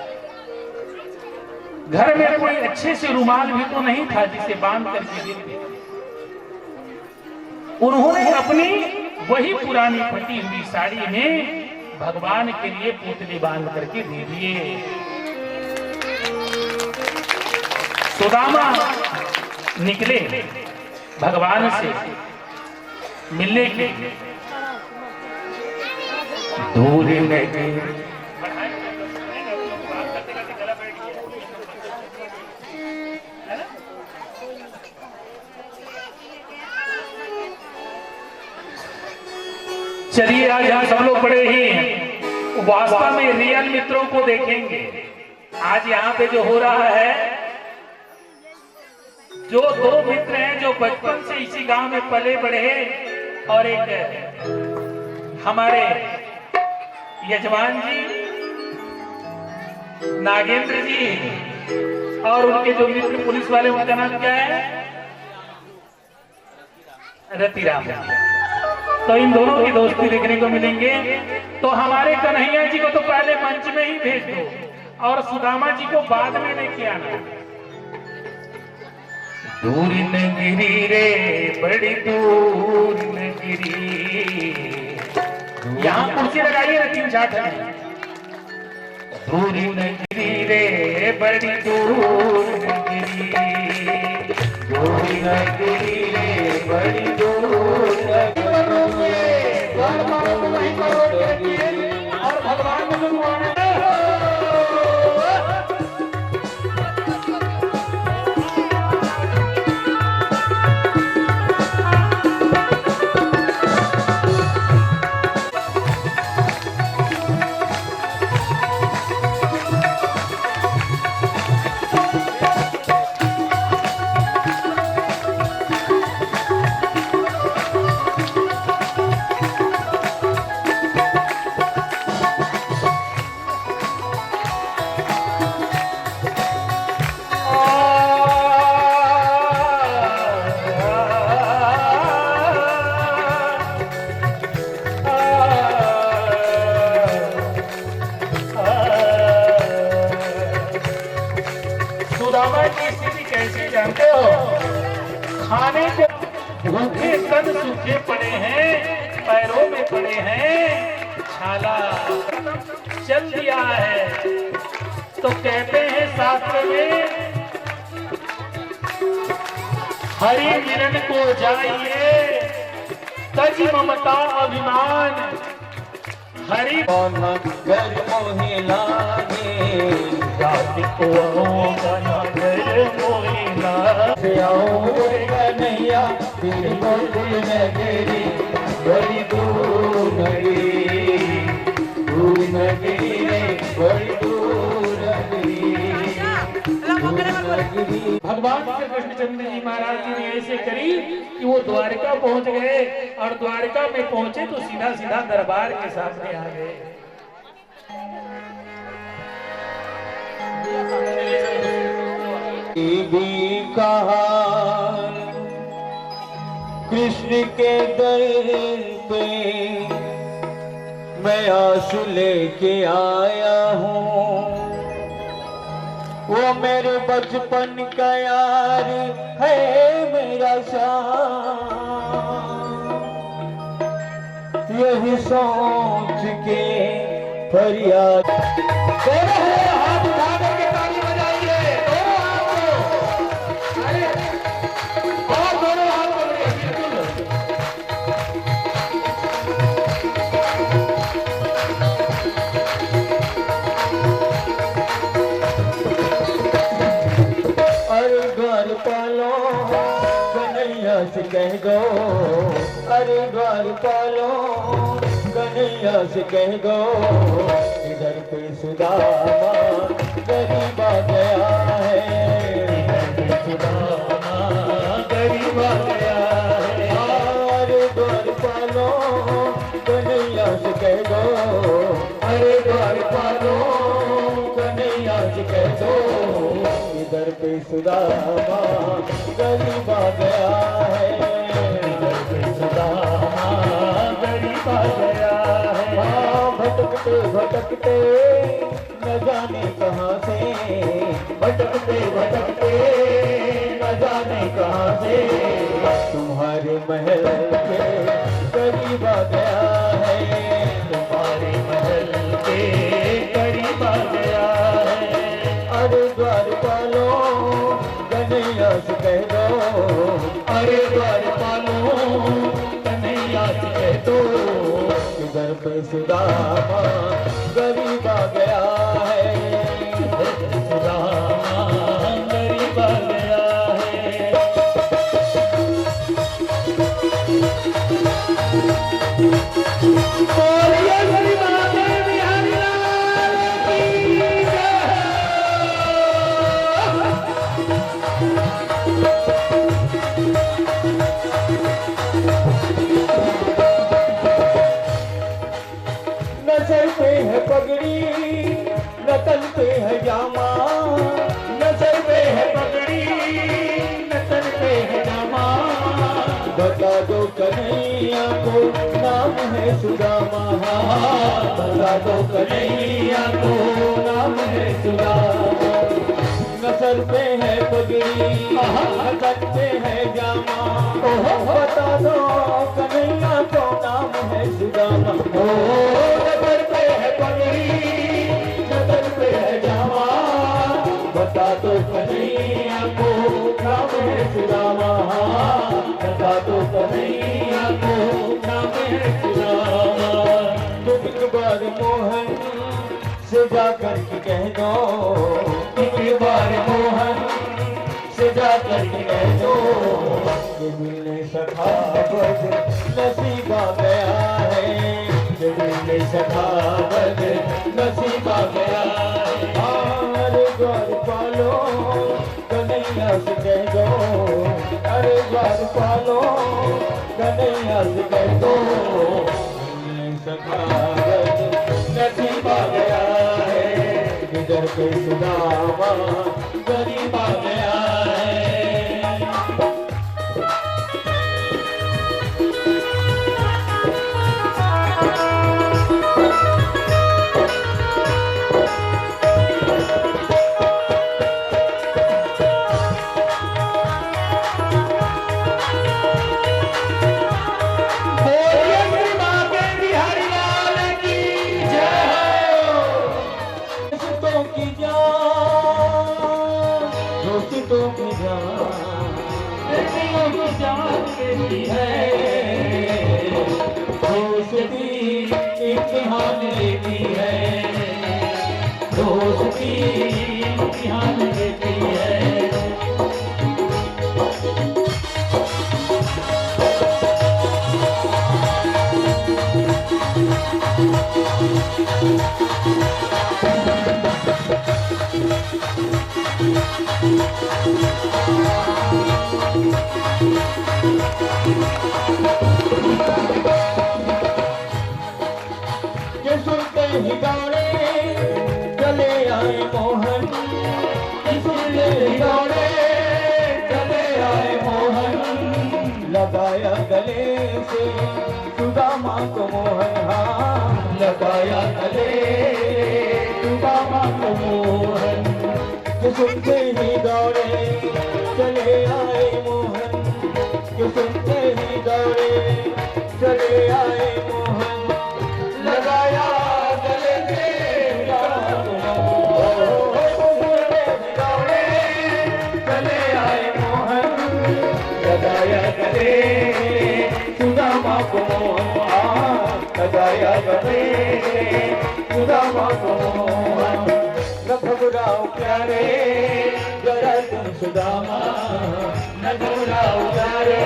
घर में कोई अच्छे से रुमाल भी तो नहीं था जिसे बांध करके देते। उन्होंने अपनी वही पुरानी फटी हुई साड़ी में भगवान के लिए पुतली बांध करके दे दिए। सुदामा निकले भगवान से मिलने के लिए। दूर नहीं चलिए, आज हम सब लोग बड़े ही वास्तव में रियल मित्रों को देखेंगे। आज यहाँ पे जो हो रहा है, जो 2 मित्र हैं जो बचपन से इसी गांव में पले बढ़े और एक हमारे यजमान जी नागेंद्र जी और उनके जो मित्र पुलिस वाले, उनका नाम क्या है, रतिराम। तो इन दोनों की दोस्ती देखने को मिलेंगे। तो हमारे कन्हैया जी को तो पहले मंच में ही भेज दो और सुदामा जी को बाद में लेके आना। दूर न गिरी रे बड़ी दूर न गिरी, यहाँ कुर्सी लगाइए ना 3-4 दूर न गिरी रे बड़ी दूर न गिरी, दूर न गिरी रे बड़ी दूर न गिरी। और भगवान ने खाने को भूखे तन सूखे पड़े हैं, पैरों में पड़े हैं छाला, चल दिया है। तो कहते हैं शास्त्र में, हरि मिलन को जाइए तज ममता अभिमान, हरि घर मोहि लागे जाति को घर मोहि लागे। कन्हैया तेरी गोद में तेरी बड़ी दूर नगरी, दूर नगरी रे बड़ी दूर नगरी, दूर नगरी। भगवान श्री कृष्णचंद्र जी महाराज जी ने ऐसे करी कि वो द्वारिका पहुंच गए, और द्वारिका में पहुंचे तो सीधा सीधा दरबार के सामने आ गए। भी कहा कृष्ण के दर पे मैं आंसू लेके आया हूँ, वो मेरे बचपन का यार है मेरा श्याम, यही सोच के फरियाद। हाथ उठा करके ताली बजाइए, दोनों हाथ को, अरे और दोनों हाथ पकड़िए, बिल्कुल। अरे द्वार पालो कन्हैया से कह दो, अरे द्वार पालो कन्हैया से कह दो, इधर पे सुदामा गरीब आ गया है, इधर पे सुदामा गरीब आ गया है। अरे द्वार पालो कन्हैया से कह दो, अरे द्वार पालो कन्हैया से कह दो, इधर पे सुदामा गरीब आ गया है, इधर पे सुदामा गरीब आ गया है। भटकते भटकते न जाने कहाँ से, भटकते भटकते न जाने कहाँ से, तुम्हारे महल के करीब आ गया है, तुम्हारे महल के करीब आ गया है। अरे द्वार पालो कन्हैया से कह दो, अरे द्वार पालो कन्हैया से कह दो, इधर पे सुदामा गरीब आ गया है, इधर पे सुदामा गरीब आ गया है। बोलिए श्री माता बिहारी लाल की जय। न सर पे है पगड़ी न तन पे है जामा, न सर पे है पगड़ी न तन पे है जामा, बता दो कन्हैया को नाम है सुदामा, बता दो कन्हैया को नाम है सुदामा। न सर पे है पगड़ी न तन पे है जामा, बता दो कन्हैया को नाम है सुदामा। न सर पे है पगड़ी न तन पे है जामा, बता दो कन्हैया को नाम है सुदामा, बता दो कन्हैया को नाम है सुदामा। तुम एक बार मोहन से जाकर के कह दो, एक बार मोहन से जाकर के कह दो, ये मिलने सखावत नसीब आ गया है, ये मिलने सखावत नसीब आ गया है। अरे द्वार पालो कन्हैया से कह दो, अरे द्वार पालो कन्हैया से कह दो, मिलने सखावत नसीब आ गया है, इधर पे सुदामा गरीब आ गया है। बोलिए श्री माता बिहारी लाल की जय हो। दोस्तों की जान, दोस्तों की जान, बेटियों की जान देती है, दोस्ती इम्तिहान लेती है, दोस्ती इम्तिहान लेती है। ये सुनते ही दौड़े चले आए मोहन, ये सुनते ही दौड़े चले आए मोहन, लगाया गले से सुदामा को मोहन, हाँ लगाया गले सुदामा को मोहन। ये सुनते ही दौड़े चले आए मोहन, ये सुनते ही दौड़े चले आए मोहन, लगाया गले से सुदामा को दौड़े चले आए मोहन, लगाया गले सुदामा को, लगाया गले सुदामा को। न घबराओ प्यारे जरा तुम सुदामा, न घबराओ प्यारे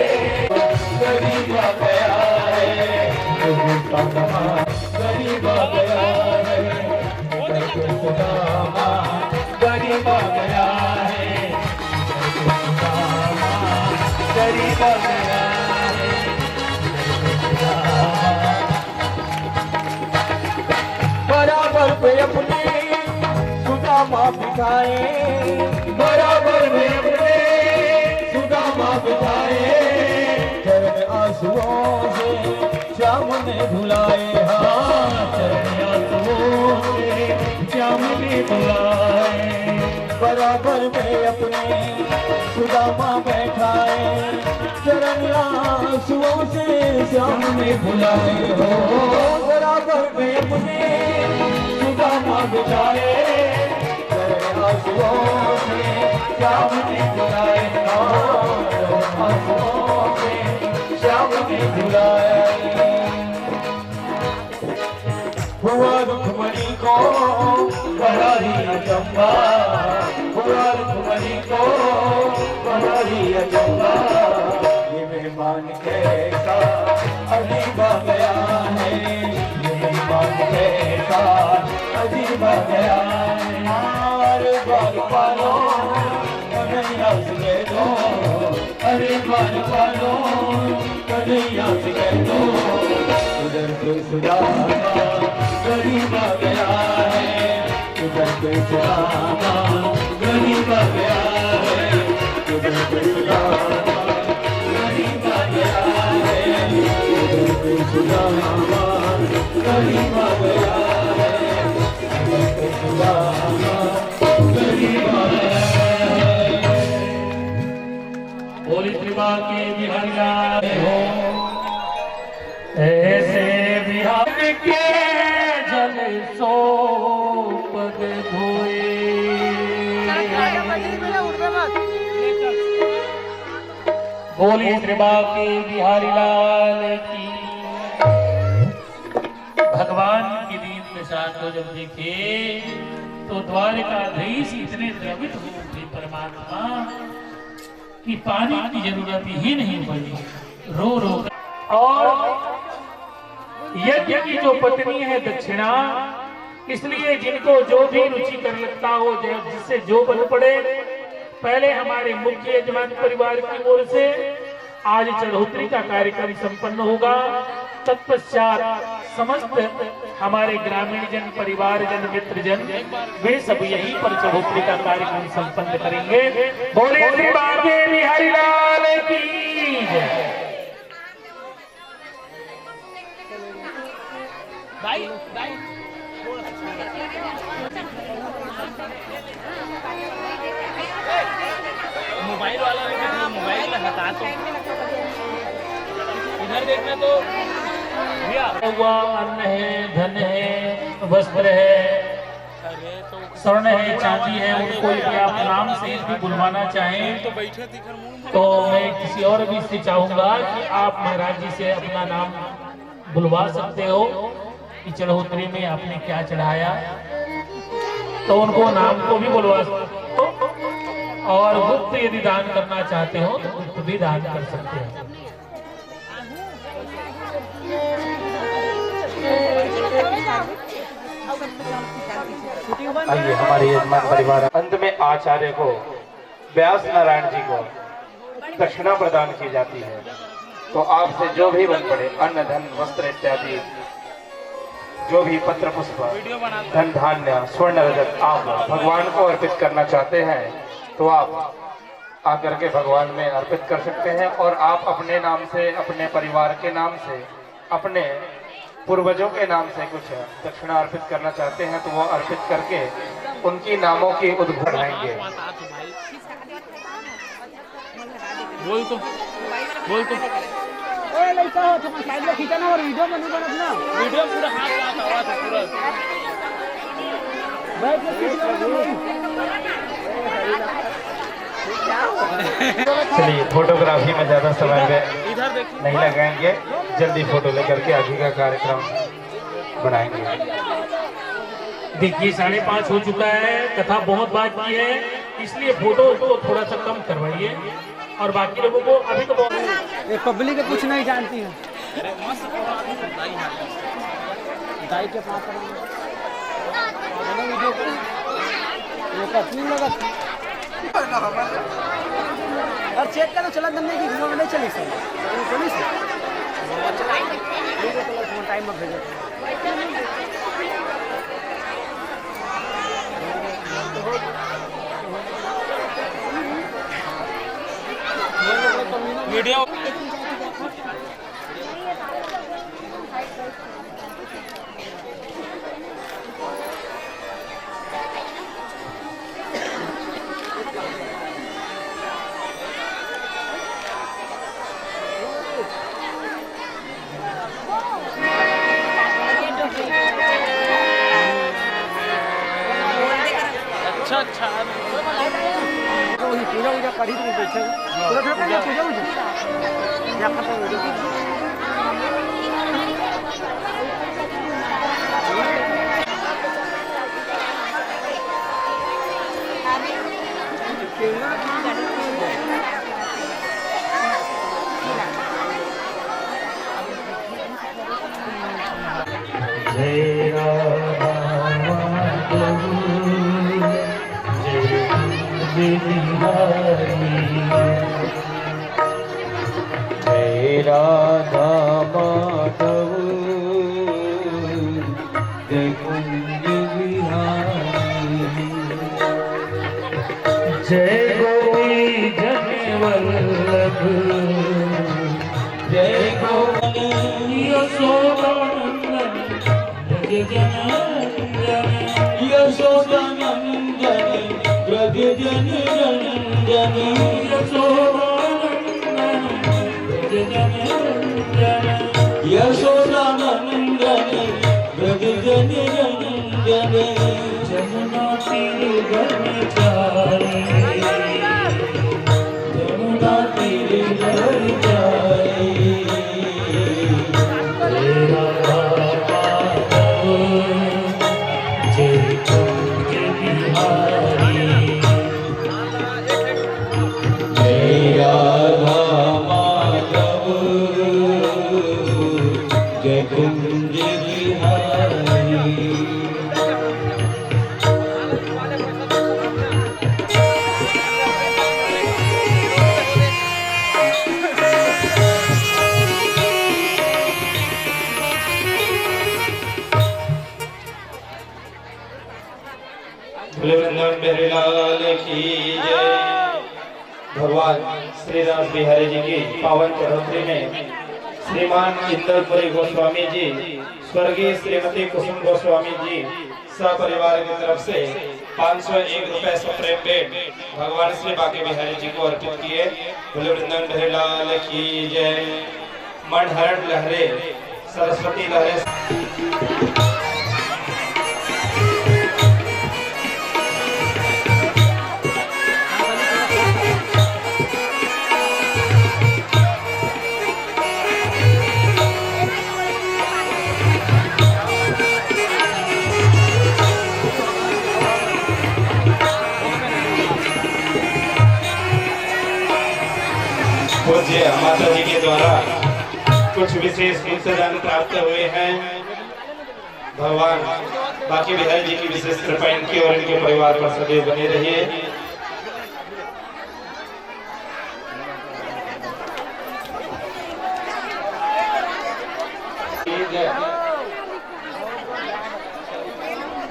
गरीब आ गया है, गरीब आ गया है, सुदामा गरीब आ गया है, सुदामा गरीब आ गया है, बराबर पे अपने सुदामा बिठाए, बराबर में अपने सुदामा बिठाए, चरण आंसुओं से श्याम ने धुलाए, हाँ चरण आंसुओं से श्याम ने धुलाए, बराबर में अपने सुदामा बैठाए, चरण आंसुओं से श्याम ने धुलाए, हो बराबर में अपने सुदामा बिठाए, चरण आंसुओं से श्याम ने धुलाए, आंसुओं से श्याम ने धुलाए। हुआ रुक्मणी को बड़ा ही अचंभा, हुआ रुक्मणी को बड़ा ही अचंभा, ये मेहमान कैसा अजीब आ गया है, ये मेहमान कैसा अजीब आ गया है, अरे बार पालो कन्हैया से कह दो, अरे बार पालो कन्हैया से कह दो, उधर कोई सुदामा गरीब आ गया है, उधर कोई सुदामा गरीब आ गया है, उधर कोई सुदामा गरीब आ गया है, उधर कोई सुदामा गरीब आ गया है, उधर कोई सुदामा गरीब आ गया है। बोली त्रिभा के बिहारी लाल हो, ऐसे बिहार के जल सो पग धोए, बोली त्रिभा के बिहारी लाल की। भगवान की दीन दशा को जब देखे तो द्वारकाधीश इतने द्रवित हो उठे परमात्मा कि पानी की जरूरत ही नहीं पड़ी, रो रो कर। और यज्ञ की जो पत्नी है दक्षिणा, इसलिए जिनको जो भी रुचिकर लगता हो, जिससे जो बल पड़े, पहले हमारे मुख्य यजमान परिवार की ओर से आज चढ़ोतरी का कार्यक्रम संपन्न होगा, तत्पश्चात समस्त हमारे ग्रामीण जन, परिवार जन, मित्र जन, वे सब यहीं पर चढ़ोतरी का कार्यक्रम संपन्न करेंगे। बोले श्री बाके बिहारी लाल की जय। मोबाइल वाला मोबाइल हटा तो इधर देखना तो हुआ अन्न है, धन है, वस्त्र है, स्वर्ण है, चांदी है, उनको यदि आप नाम से भी बुलवाना चाहें तो मैं किसी और भी से चाहूंगा कि आप महाराज जी से अपना नाम बुलवा सकते हो कि चढ़ोतरी में आपने क्या चढ़ाया, तो उनको नाम को भी बुलवा सकते हो। और गुप्त यदि दान करना चाहते हो तो गुप्त भी दान कर सकते हो। शूटिंग आइए हमारे यजमान परिवार। अंत में आचार्य को, व्यास नारायण जी को दक्षिणा प्रदान की जाती है। तो आपसे जो भी बन पड़े, अन्न धन वस्त्र इत्यादि, जो भी पत्र पुष्प धन धान्य स्वर्ण रजत आप भगवान को अर्पित करना चाहते हैं तो आप आकर के भगवान में अर्पित कर सकते हैं। और आप अपने नाम से, अपने परिवार के नाम से, अपने पूर्वजों के नाम से कुछ दक्षिणा अर्पित करना चाहते हैं तो वो अर्पित करके उनकी नामों की उद्घोषणा कराएंगे। बोल तो लड़का हो तो साइड में खींचा ना और वीडियो में नहीं बनत ना। वीडियो पूरा हाथ आवाज है पूरा। बैठ के चलिए फोटोग्राफी में ज्यादा समय में इधर देखिए, नहीं लगाएंगे, जल्दी फोटो लेकर के आगे का कार्यक्रम बनाएंगे। देखिए 5:30 हो चुका है, कथा बहुत बाकी है, इसलिए फोटो को थोड़ा सा कम करवाइए और बाकी लोगों को अभी तो ये पब्लिक है कुछ नहीं जानती है। दाई के पास वीडियो ये कठिन लगा और चेक करना चला धंधे की घूमने नहीं चली सर पुलिस टाइम में भेजे वीडियो अच्छा पूजा करी तो बैठे पूजा जय राधा माधव जय कुंज बिहारी जय गोपी जन वल्लभ जय गोविंद यशोदानंदन जय जनंदन यशोदानंदन व्रज जन रंजन यशोदानंदन जय जनंदन यशोदानंदन व्रज जन रंजन जमुना तीर ब्रह्मचारी जमुना तीर घर जाए तेरा माधव जय कुंज बिहारी जय राधा माधव जय कुंज बिहारी वृंदावन बिहारी लाल की जय। भगवान श्री राम बिहारी जी की पावन चढ़ोतरी में श्रीमान इंदरपुरी गोस्वामी जी, स्वर्गीय श्रीमती कुसुम गोस्वामी जी सपरिवार की तरफ से 501 रुपए सप्रेम भेंट भगवान श्री बाके बिहारी जी को अर्पित किए। बोले वृंदावन बिहारी लाल की जय। मनहरण लहरे सरस्वती लहरे पूज्य माता जी के द्वारा कुछ विशेष इंतजाम प्राप्त हुए हैं। भगवान बाकी बिहारी जी की विशेष कृपा इनके और इनके परिवार पर सदैव बने रहिए।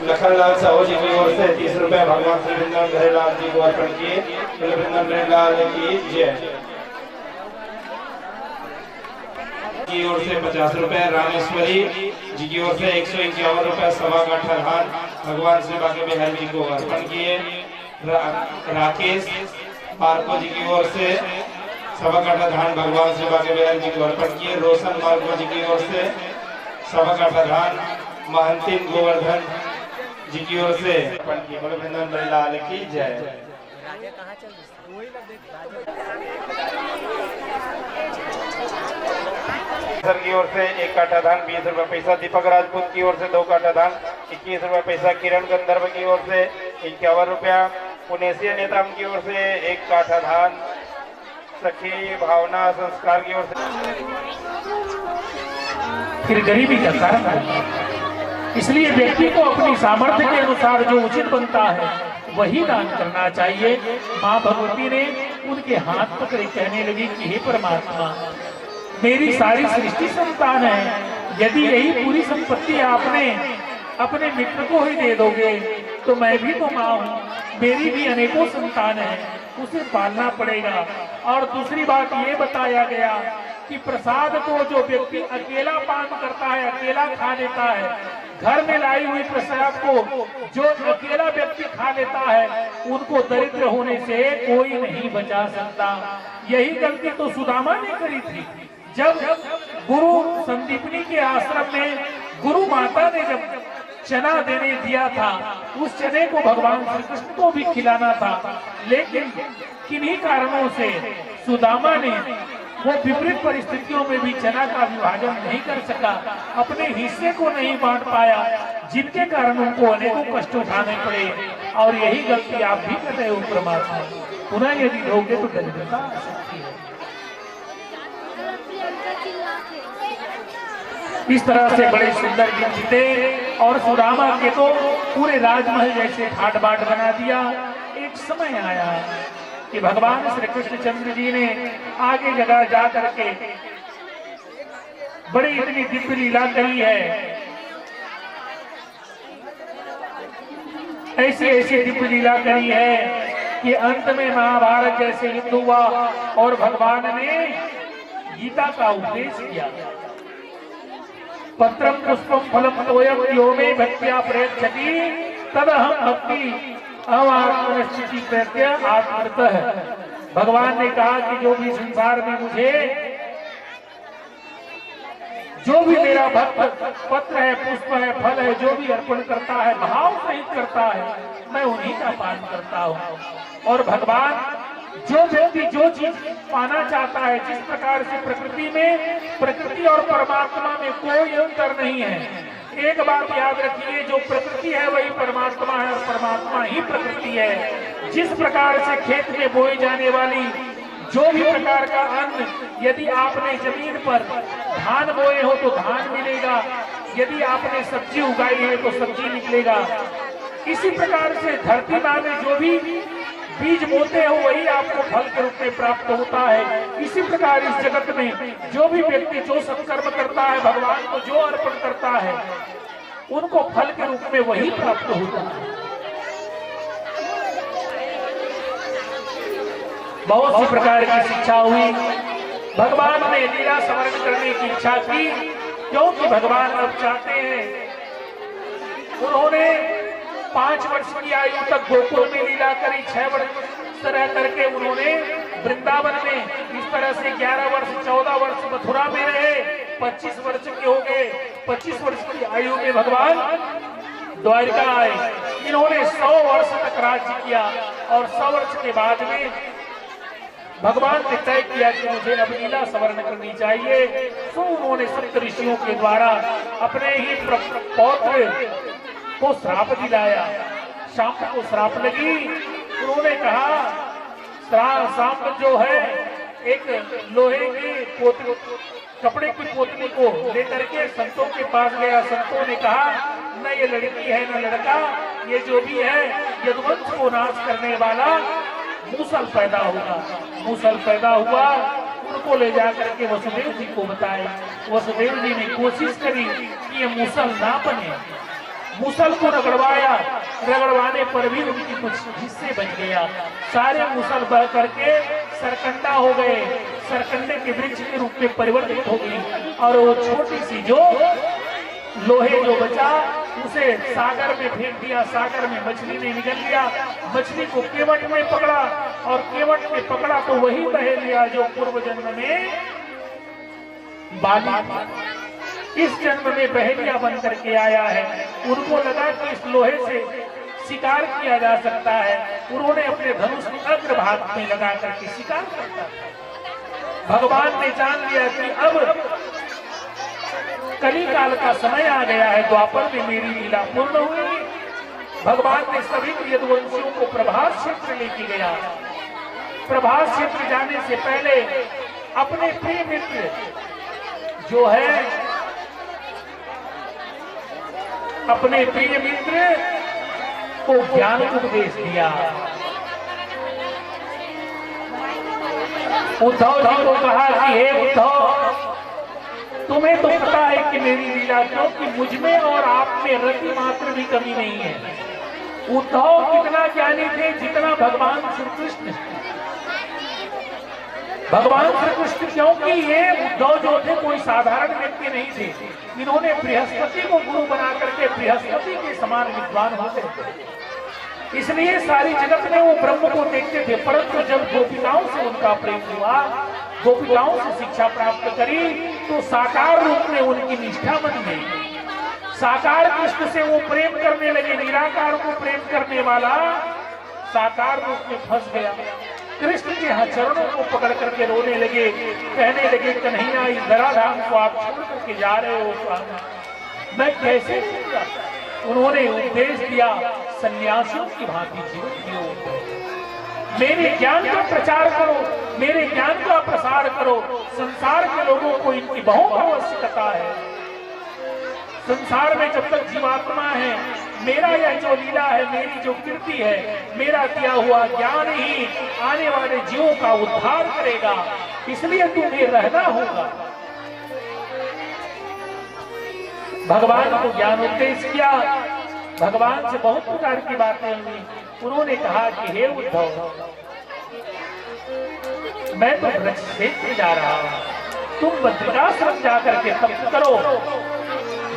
लखनलाल साहू जी की ओर से 30 रुपए भगवान श्री वृंदावन घरेलाल जी को अर्पण किए। वृंदावन लाल की जय। की ओर से 50 रुपए रामेश्वरी जी की ओर से 151 रुपए सवा काठा धान भगवान श्री बाके बिहारी जी को अर्पण किए। राकेश मार्को जी की ओर से सवा काठा धान भगवान श्री बाके बिहारी जी को अर्पण किए। रोशन मार्को जी की ओर से सवा काठा धान महंतीन गोवर्धन जी की ओर से अर्पण किए। वृंदावन लाल की जय। सर की ओर से 1 काठा धान 20 रुपए पैसा। दीपक राजपूत की ओर से 2 काठा धान 21 रुपए पैसा। किरण गंधर्व की ओर से 51 रुपया। पुनेसिया नेताम की ओर से 1 काठा धान। सखी भावना संस्कार की ओर से फिर गरीबी का कारण है। इसलिए व्यक्ति को अपनी सामर्थ्य के अनुसार जो उचित बनता है वही दान करना चाहिए। माँ भगवती ने उनके हाथ पकड़े कहने लगी कि हे परमात्मा, मेरी सारी सृष्टि संतान है, यदि यही पूरी संपत्ति आपने अपने मित्र को ही दे दोगे तो मैं भी तो माँ हूँ, मेरी भी अनेकों संतान है, उसे पालना पड़ेगा। और दूसरी बात ये बताया गया कि प्रसाद को जो व्यक्ति अकेला पान करता है, अकेला खा लेता है, घर में लाई हुई प्रसाद को जो अकेला व्यक्ति खा लेता है, उनको दरिद्र होने से कोई नहीं बचा सकता। यही गलती तो सुदामा ने करी थी। जब गुरु संदीपनी के आश्रम में गुरु माता ने जब चना देने दिया था, उस चने को भगवान श्री कृष्ण को भी खिलाना था, लेकिन किन्हीं कारणों से सुदामा ने वो विपरीत परिस्थितियों में भी चना का विभाजन नहीं कर सका, अपने हिस्से को नहीं बांट पाया, जिनके कारण उनको अनेकों कष्ट उठाने पड़े। और यही गलती आप भी कर रहे हो परमात्मा, पुनः यदि दोगे तो दरिद्रता आ सकती है। इस तरह से बड़े सुंदर दिन जीते और सुदामा के तो पूरे राजमहल जैसे ठाट बाट बना दिया। एक समय आया कि भगवान श्री कृष्णचंद्र जी ने आगे जगह जा करके बड़ी इतनी दिव्य लीला करी है, ऐसी ऐसी दिव्य लीला करी है कि अंत में महाभारत जैसे युद्ध हुआ और भगवान ने गीता का उपदेश किया। पत्रम पुष्पम फलम तोयम यो मे भक्त्या प्रयच्छति तदहं भक्ति अवात्मनिश्चिति प्रत्यय आत्मतः। भगवान ने कहा कि जो भी संसार में मुझे, जो भी मेरा भक्त पत्र है, पुष्प है, फल है, जो भी अर्पण करता है, भाव सहित करता है, मैं उन्हीं का पान करता हूँ। और भगवान जो व्यक्ति जो चीज पाना चाहता है, जिस प्रकार से प्रकृति में, प्रकृति और परमात्मा में कोई अंतर नहीं है। एक बात याद रखिए, जो प्रकृति है वही परमात्मा है और परमात्मा ही प्रकृति है। जिस प्रकार से खेत में बोई जाने वाली जो भी प्रकार का अन्न, यदि आपने जमीन पर धान बोए हो तो धान मिलेगा, यदि आपने सब्जी उगाई है तो सब्जी निकलेगा। इसी प्रकार से धरती माँ में जो भी बीज बोते हो वही आपको फल के रूप में प्राप्त होता है। इसी प्रकार इस जगत में जो भी व्यक्ति जो सत्कर्म करता है, भगवान को जो अर्पण करता है, उनको फल के रूप में वही प्राप्त होता है। बहुत सी प्रकार की शिक्षा हुई। भगवान ने लीला स्मरण करने की इच्छा की, क्योंकि भगवान अब चाहते हैं, उन्होंने 5 वर्ष की आयु तक गोकुल में लीला करी, 6 वर्ष तरह करके उन्होंने वृंदावन में इस तरह से 11 वर्ष 14 वर्ष मथुरा में रहे, 25 वर्ष के हो गए। 25 वर्ष की आयु में भगवान द्वारिका आए। इन्होंने 100 वर्ष तक राज्य किया और 100 वर्ष के बाद में भगवान ने तय किया कि मुझे अब लीला स्मरण करनी चाहिए। तो उन्होंने सप्त ऋषियों के द्वारा अपने ही पौत्र को श्राप दिलाया। शाम को श्राप लगी, उन्होंने कहा श्राप जो है एक लोहे की पोतली, कपड़े की पोतली को लेकर के संतों के पास गया। संतों ने कहा न ये लड़की है न लड़का, ये जो भी है यदुवंश को नाश करने वाला मूसल पैदा होगा। मूसल पैदा हुआ, उनको ले जाकर के वसुदेव जी को बताए। वसुदेव जी ने कोशिश करी कि ये मूसल ना बने, मूसल को रगड़वाया, रगड़वाने पर भी उनकी कुछ हिस्से बच गया। सारे मूसल बह करके सरकंडा हो गए, सरकंडे के वृक्ष के रूप में परिवर्तित हो गई। और वो छोटी सी जो लोहे जो बचा उसे सागर में फेंक दिया। सागर में मछली ने निगल लिया, मछली को केवट में पकड़ा और केवट में पकड़ा तो वही बह लिया जो पूर्व जन्म में बाली इस जन्म में बहेलिया बन करके आया है। उनको लगा कि इस लोहे से शिकार किया जा सकता है। उन्होंने अपने धनुष अग्रभाग में लगा करके शिकार करता। भगवान ने जान लिया कि अब कली काल का समय आ गया है, द्वापर में मेरी लीला पूर्ण हुई। भगवान ने सभी यदुवंशियों को प्रभास क्षेत्र लेके गया। प्रभास क्षेत्र जाने से पहले अपने प्रिय मित्र जो है, अपने प्रिय मित्र को ज्ञान उपदेश दिया। उद्धव जी को कहा कि हे उद्धव, तुम्हें तो पता है कि मेरी लीला क्योंकि मुझमें और आप में रति मात्र भी कमी नहीं है। उद्धव कितना ज्ञानी थे जितना भगवान श्री कृष्ण। भगवान श्री कृष्ण क्योंकि ये उद्धव जो थे कोई साधारण व्यक्ति नहीं थे, इन्होंने बृहस्पति को गुरु बना करके बृहस्पति के समान विद्वान होते थे। इसलिए सारी जगत में वो ब्रह्म को देखते थे। परंतु जब गोपिकाओं से उनका प्रेम हुआ, गोपिकाओं से शिक्षा प्राप्त करी, तो साकार रूप में उनकी निष्ठा बन गई। साकार कृष्ण से वो प्रेम करने लगे। निराकार को प्रेम करने वाला साकार रूप में फंस गया। कृष्ण के चरणों को पकड़ करके रोने लगे, कहने लगे कन्हैया इस धराधाम को आप छोड़ करके जा रहे हो, मैं कैसे जीऊंगा। उन्होंने उपदेश दिया सन्यासियों की भांति जीवन जियो, मेरे ज्ञान का प्रचार करो, मेरे ज्ञान का प्रसार करो। संसार के लोगों को इनकी बहुत आवश्यकता है। संसार में जब तक जीवात्मा है, मेरा यह जो लीला है, मेरी जो कीर्ति है, मेरा किया हुआ ज्ञान ही आने वाले जीवों का उद्धार करेगा। इसलिए तुम्हें रहना होगा। भगवान को ज्ञान उपदेश किया। भगवान से बहुत प्रकार की बातें हुई। उन्होंने कहा कि हे उद्धव, मैं तो वृक्ष क्षेत्र जा रहा हूं, तुम बद्रिकाश्रम जाकर के तप करो।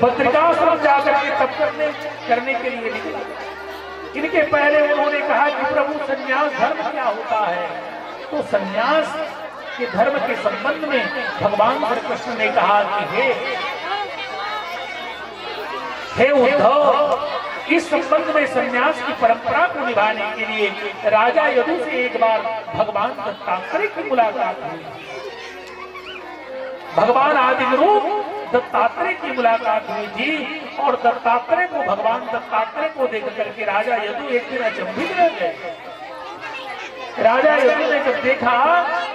बद्रिकाश्रम जाकर के तप करने के लिए निकले। इनके पहले उन्होंने कहा कि प्रभु संन्यास धर्म क्या होता है। तो संन्यास के धर्म के संबंध में भगवान श्री कृष्ण ने कहा कि हे उद्धव, इस संबंध में संन्यास की परंपरा को निभाने के लिए राजा यदु से एक बार भगवान दत्तात्रेय की मुलाकात हुई। भगवान आदिगुरु दत्तात्रेय की मुलाकात हुई थी और दत्तात्रेय को, भगवान दत्तात्रेय को देख करके राजा यदु एक दिन अचंभित रह गए। राजा यदु ने जब देखा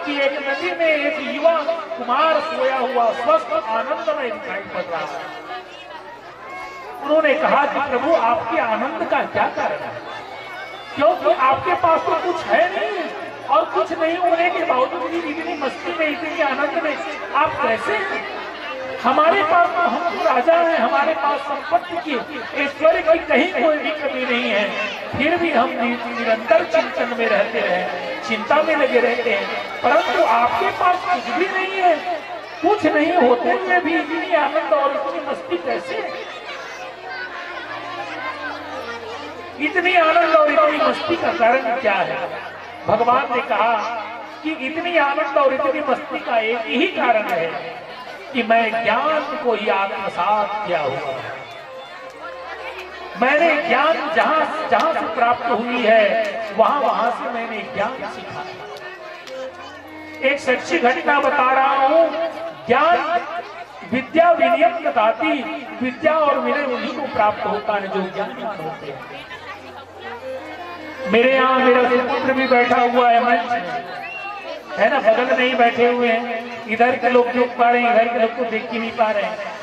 कि एक नदी में एक युवा कुमार सोया हुआ स्वस्थ आनंद में दिखाई पड़ रहा है, उन्होंने कहा कि प्रभु आपके आनंद का क्या कारण है, क्योंकि आपके पास तो कुछ है नहीं और कुछ नहीं होने के बावजूद भी इतनी मस्ती में, इतने आनंद में आप कैसे हैं? हमारे पास तो, हम तो राजा हैं, हमारे पास संपत्ति की, ऐश्वर्य की कहीं कोई भी कमी नहीं है, फिर भी हम निरंतर चिंतन में रहते हैं, चिंता में लगे रहते हैं। परंतु आपके पास कुछ भी नहीं है, कुछ नहीं होते हुए भी इतनी आनंद और इतनी मस्ती कैसे? इतनी आनंद और इतनी मस्ती का कारण क्या है? भगवान ने कहा कि इतनी आनंद और इतनी मस्ती का एक ही कारण है कि मैं ज्ञान को ही आत्मसात किया हुआ। मैंने ज्ञान जहां जहां से प्राप्त हुई है, वहां वहां से मैंने ज्ञान सीखा। एक सच्ची घटना बता रहा हूं। ज्ञान विद्या विनियम ददाति, विद्या और विनय उन्हीं को प्राप्त होता है जो ज्ञानी होते हैं। मेरे यहाँ मेरा पुत्र भी बैठा हुआ है मंच में। है ना, बगल में ही बैठे हुए हैं, इधर के लोग देख पा रहे हैं, इधर के लोग को देख ही नहीं पा रहे हैं।